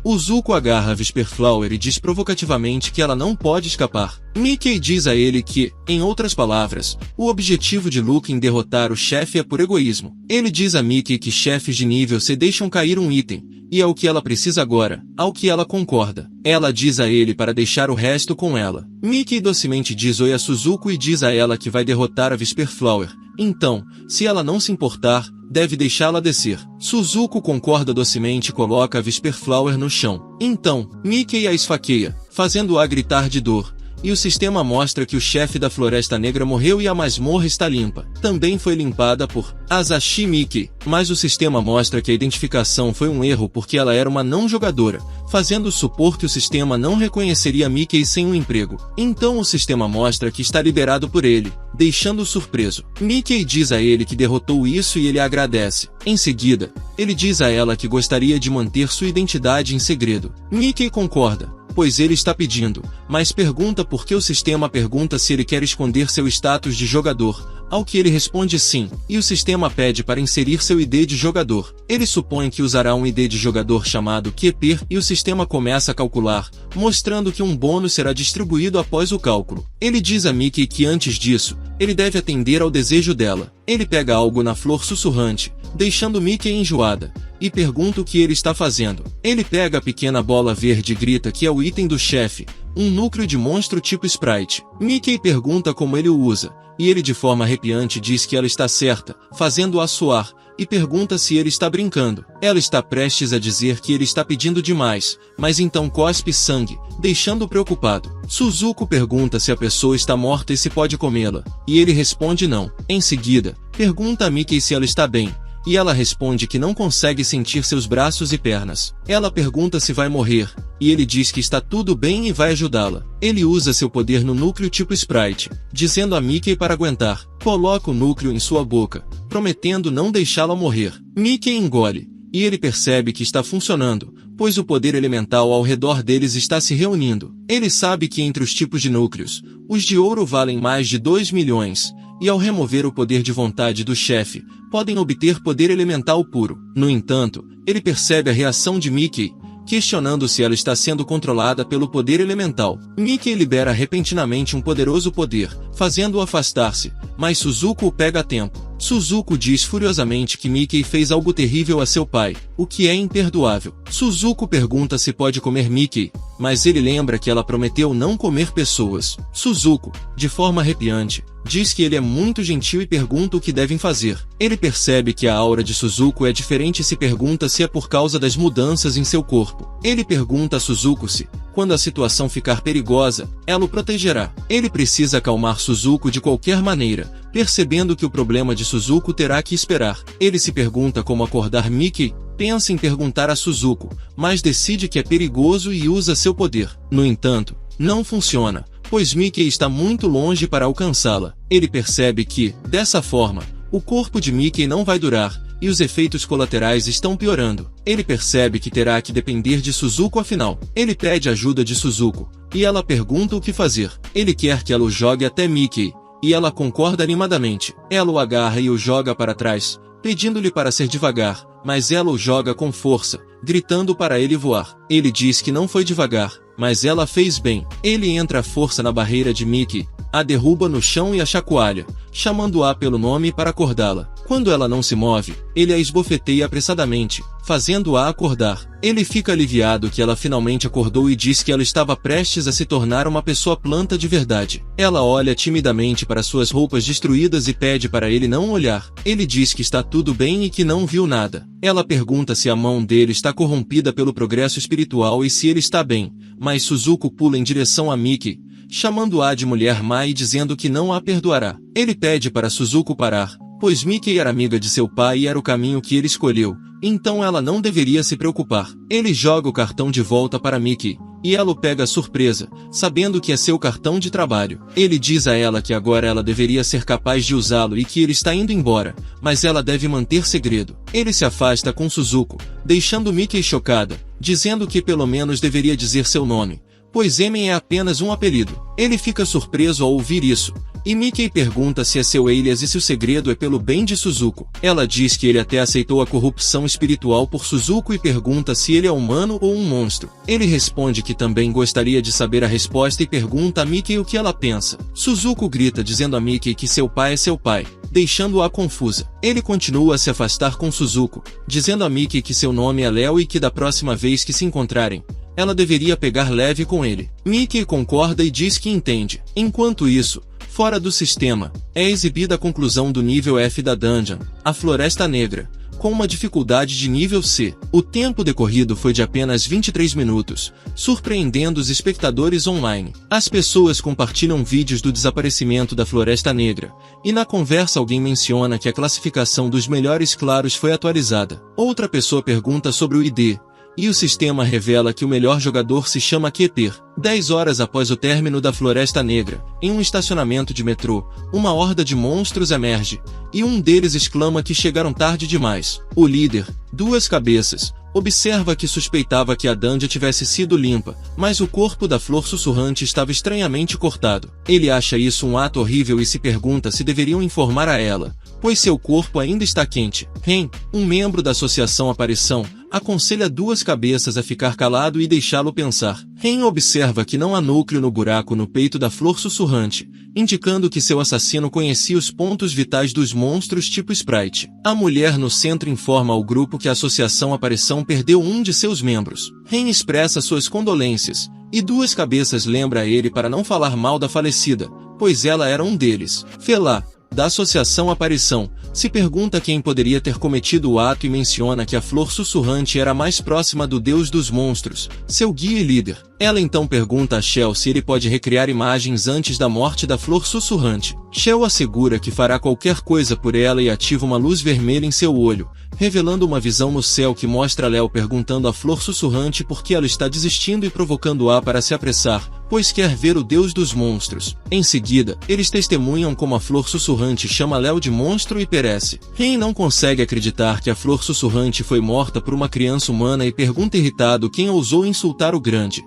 O Zuko agarra a Whisperflower e diz provocativamente que ela não pode escapar. Mickey diz a ele que, em outras palavras, o objetivo de Luca em derrotar o chefe é por egoísmo. Ele diz a Mickey que chefes de nível C deixam cair um item, e é o que ela precisa agora, ao que ela concorda. Ela diz a ele para deixar o resto com ela. Mickey docemente diz oi a Suzuko e diz a ela que vai derrotar a Whisperflower. Então, se ela não se importar, deve deixá-la descer. Suzuko concorda docemente e coloca a Whisperflower no chão. Então, Mickey a esfaqueia, fazendo-a gritar de dor. E o sistema mostra que o chefe da Floresta Negra morreu e a masmorra está limpa. Também foi limpada por Asashi Mickey, mas o sistema mostra que a identificação foi um erro porque ela era uma não jogadora, fazendo supor que o sistema não reconheceria Mickey sem um emprego. Então o sistema mostra que está liberado por ele, deixando-o surpreso. Mickey diz a ele que derrotou isso e ele agradece. Em seguida, ele diz a ela que gostaria de manter sua identidade em segredo. Mickey concorda, pois ele está pedindo, mas pergunta por que o sistema pergunta se ele quer esconder seu status de jogador, ao que ele responde sim, e o sistema pede para inserir seu ID de jogador. Ele supõe que usará um ID de jogador chamado QPER e o sistema começa a calcular, mostrando que um bônus será distribuído após o cálculo. Ele diz a Mickey que antes disso, ele deve atender ao desejo dela. Ele pega algo na flor sussurrante, deixando Mickey enjoada, e pergunta o que ele está fazendo. Ele pega a pequena bola verde e grita que é o item do chefe, um núcleo de monstro tipo Sprite. Mickey pergunta como ele o usa, e ele de forma arrepiante diz que ela está certa, fazendo-a suar, e pergunta se ele está brincando. Ela está prestes a dizer que ele está pedindo demais, mas então cospe sangue, deixando-o preocupado. Suzuko pergunta se a pessoa está morta e se pode comê-la, e ele responde não. Em seguida, pergunta a Mickey se ela está bem, e ela responde que não consegue sentir seus braços e pernas. Ela pergunta se vai morrer, e ele diz que está tudo bem e vai ajudá-la. Ele usa seu poder no núcleo tipo Sprite, dizendo a Mickey para aguentar. Coloca o núcleo em sua boca, prometendo não deixá-la morrer. Mickey engole, e ele percebe que está funcionando, pois o poder elemental ao redor deles está se reunindo. Ele sabe que entre os tipos de núcleos, os de ouro valem mais de 2 milhões, e ao remover o poder de vontade do chefe, podem obter poder elemental puro. No entanto, ele percebe a reação de Mickey, questionando se ela está sendo controlada pelo poder elemental. Mickey libera repentinamente um poderoso poder, fazendo-o afastar-se, mas Suzuko o pega a tempo. Suzuko diz furiosamente que Mickey fez algo terrível a seu pai, o que é imperdoável. Suzuko pergunta se pode comer Mickey, mas ele lembra que ela prometeu não comer pessoas. Suzuko, de forma arrepiante, diz que ele é muito gentil e pergunta o que devem fazer. Ele percebe que a aura de Suzuko é diferente e se pergunta se é por causa das mudanças em seu corpo. Ele pergunta a Suzuko se, quando a situação ficar perigosa, ela o protegerá. Ele precisa acalmar Suzuko de qualquer maneira, percebendo que o problema de Suzuko terá que esperar. Ele se pergunta como acordar Mickey, pensa em perguntar a Suzuko, mas decide que é perigoso e usa seu poder. No entanto, não funciona, pois Mickey está muito longe para alcançá-la. Ele percebe que, dessa forma, o corpo de Mickey não vai durar, e os efeitos colaterais estão piorando. Ele percebe que terá que depender de Suzuko afinal. Ele pede ajuda de Suzuko, e ela pergunta o que fazer. Ele quer que ela o jogue até Mickey, e ela concorda animadamente. Ela o agarra e o joga para trás, pedindo-lhe para ser devagar, mas ela o joga com força, gritando para ele voar. Ele diz que não foi devagar, mas ela fez bem. Ele entra à força na barreira de Mickey, a derruba no chão e a chacoalha, chamando-a pelo nome para acordá-la. Quando ela não se move, ele a esbofeteia apressadamente, fazendo-a acordar. Ele fica aliviado que ela finalmente acordou e diz que ela estava prestes a se tornar uma pessoa planta de verdade. Ela olha timidamente para suas roupas destruídas e pede para ele não olhar. Ele diz que está tudo bem e que não viu nada. Ela pergunta se a mão dele está corrompida pelo progresso espiritual e se ele está bem, mas Suzuko pula em direção a Mickey, chamando-a de mulher má e dizendo que não a perdoará. Ele pede para Suzuko parar, pois Mickey era amiga de seu pai e era o caminho que ele escolheu, então ela não deveria se preocupar. Ele joga o cartão de volta para Mickey, e ela o pega surpresa, sabendo que é seu cartão de trabalho. Ele diz a ela que agora ela deveria ser capaz de usá-lo e que ele está indo embora, mas ela deve manter segredo. Ele se afasta com Suzuko, deixando Mickey chocada, dizendo que pelo menos deveria dizer seu nome, pois Emen é apenas um apelido. Ele fica surpreso ao ouvir isso, e Mickey pergunta se é seu alias e se o segredo é pelo bem de Suzuko. Ela diz que ele até aceitou a corrupção espiritual por Suzuko e pergunta se ele é humano ou um monstro. Ele responde que também gostaria de saber a resposta e pergunta a Mickey o que ela pensa. Suzuko grita dizendo a Mickey que seu pai é seu pai, deixando-a confusa. Ele continua a se afastar com Suzuko, dizendo a Mickey que seu nome é Léo e que da próxima vez que se encontrarem, ela deveria pegar leve com ele. Mickey concorda e diz que entende. Enquanto isso, fora do sistema, é exibida a conclusão do nível F da Dungeon, a Floresta Negra, com uma dificuldade de nível C. O tempo decorrido foi de apenas 23 minutos, surpreendendo os espectadores online. As pessoas compartilham vídeos do desaparecimento da Floresta Negra, e na conversa alguém menciona que a classificação dos melhores claros foi atualizada. Outra pessoa pergunta sobre o ID, e o sistema revela que o melhor jogador se chama Keter. 10 horas após o término da Floresta Negra, em um estacionamento de metrô, uma horda de monstros emerge, e um deles exclama que chegaram tarde demais. O líder, Duas Cabeças, observa que suspeitava que a dungeon tivesse sido limpa, mas o corpo da flor sussurrante estava estranhamente cortado. Ele acha isso um ato horrível e se pergunta se deveriam informar a ela, pois seu corpo ainda está quente. Ren, um membro da Associação Aparição, aconselha Duas Cabeças a ficar calado e deixá-lo pensar. Ren observa que não há núcleo no buraco no peito da flor sussurrante, indicando que seu assassino conhecia os pontos vitais dos monstros tipo Sprite. A mulher no centro informa ao grupo que a Associação Aparição perdeu um de seus membros. Ren expressa suas condolências, e Duas Cabeças lembra a ele para não falar mal da falecida, pois ela era um deles. Felá, da Associação Aparição, se pergunta quem poderia ter cometido o ato e menciona que a flor sussurrante era mais próxima do deus dos monstros, seu guia e líder. Ela então pergunta a Shell se ele pode recriar imagens antes da morte da flor sussurrante. Shell assegura que fará qualquer coisa por ela e ativa uma luz vermelha em seu olho, revelando uma visão no céu que mostra Léo perguntando à flor sussurrante por que ela está desistindo e provocando-a para se apressar, pois quer ver o deus dos monstros. Em seguida, eles testemunham como a flor sussurrante chama Léo de monstro e perece. Ren não consegue acreditar que a flor sussurrante foi morta por uma criança humana e pergunta irritado quem ousou insultar o grande.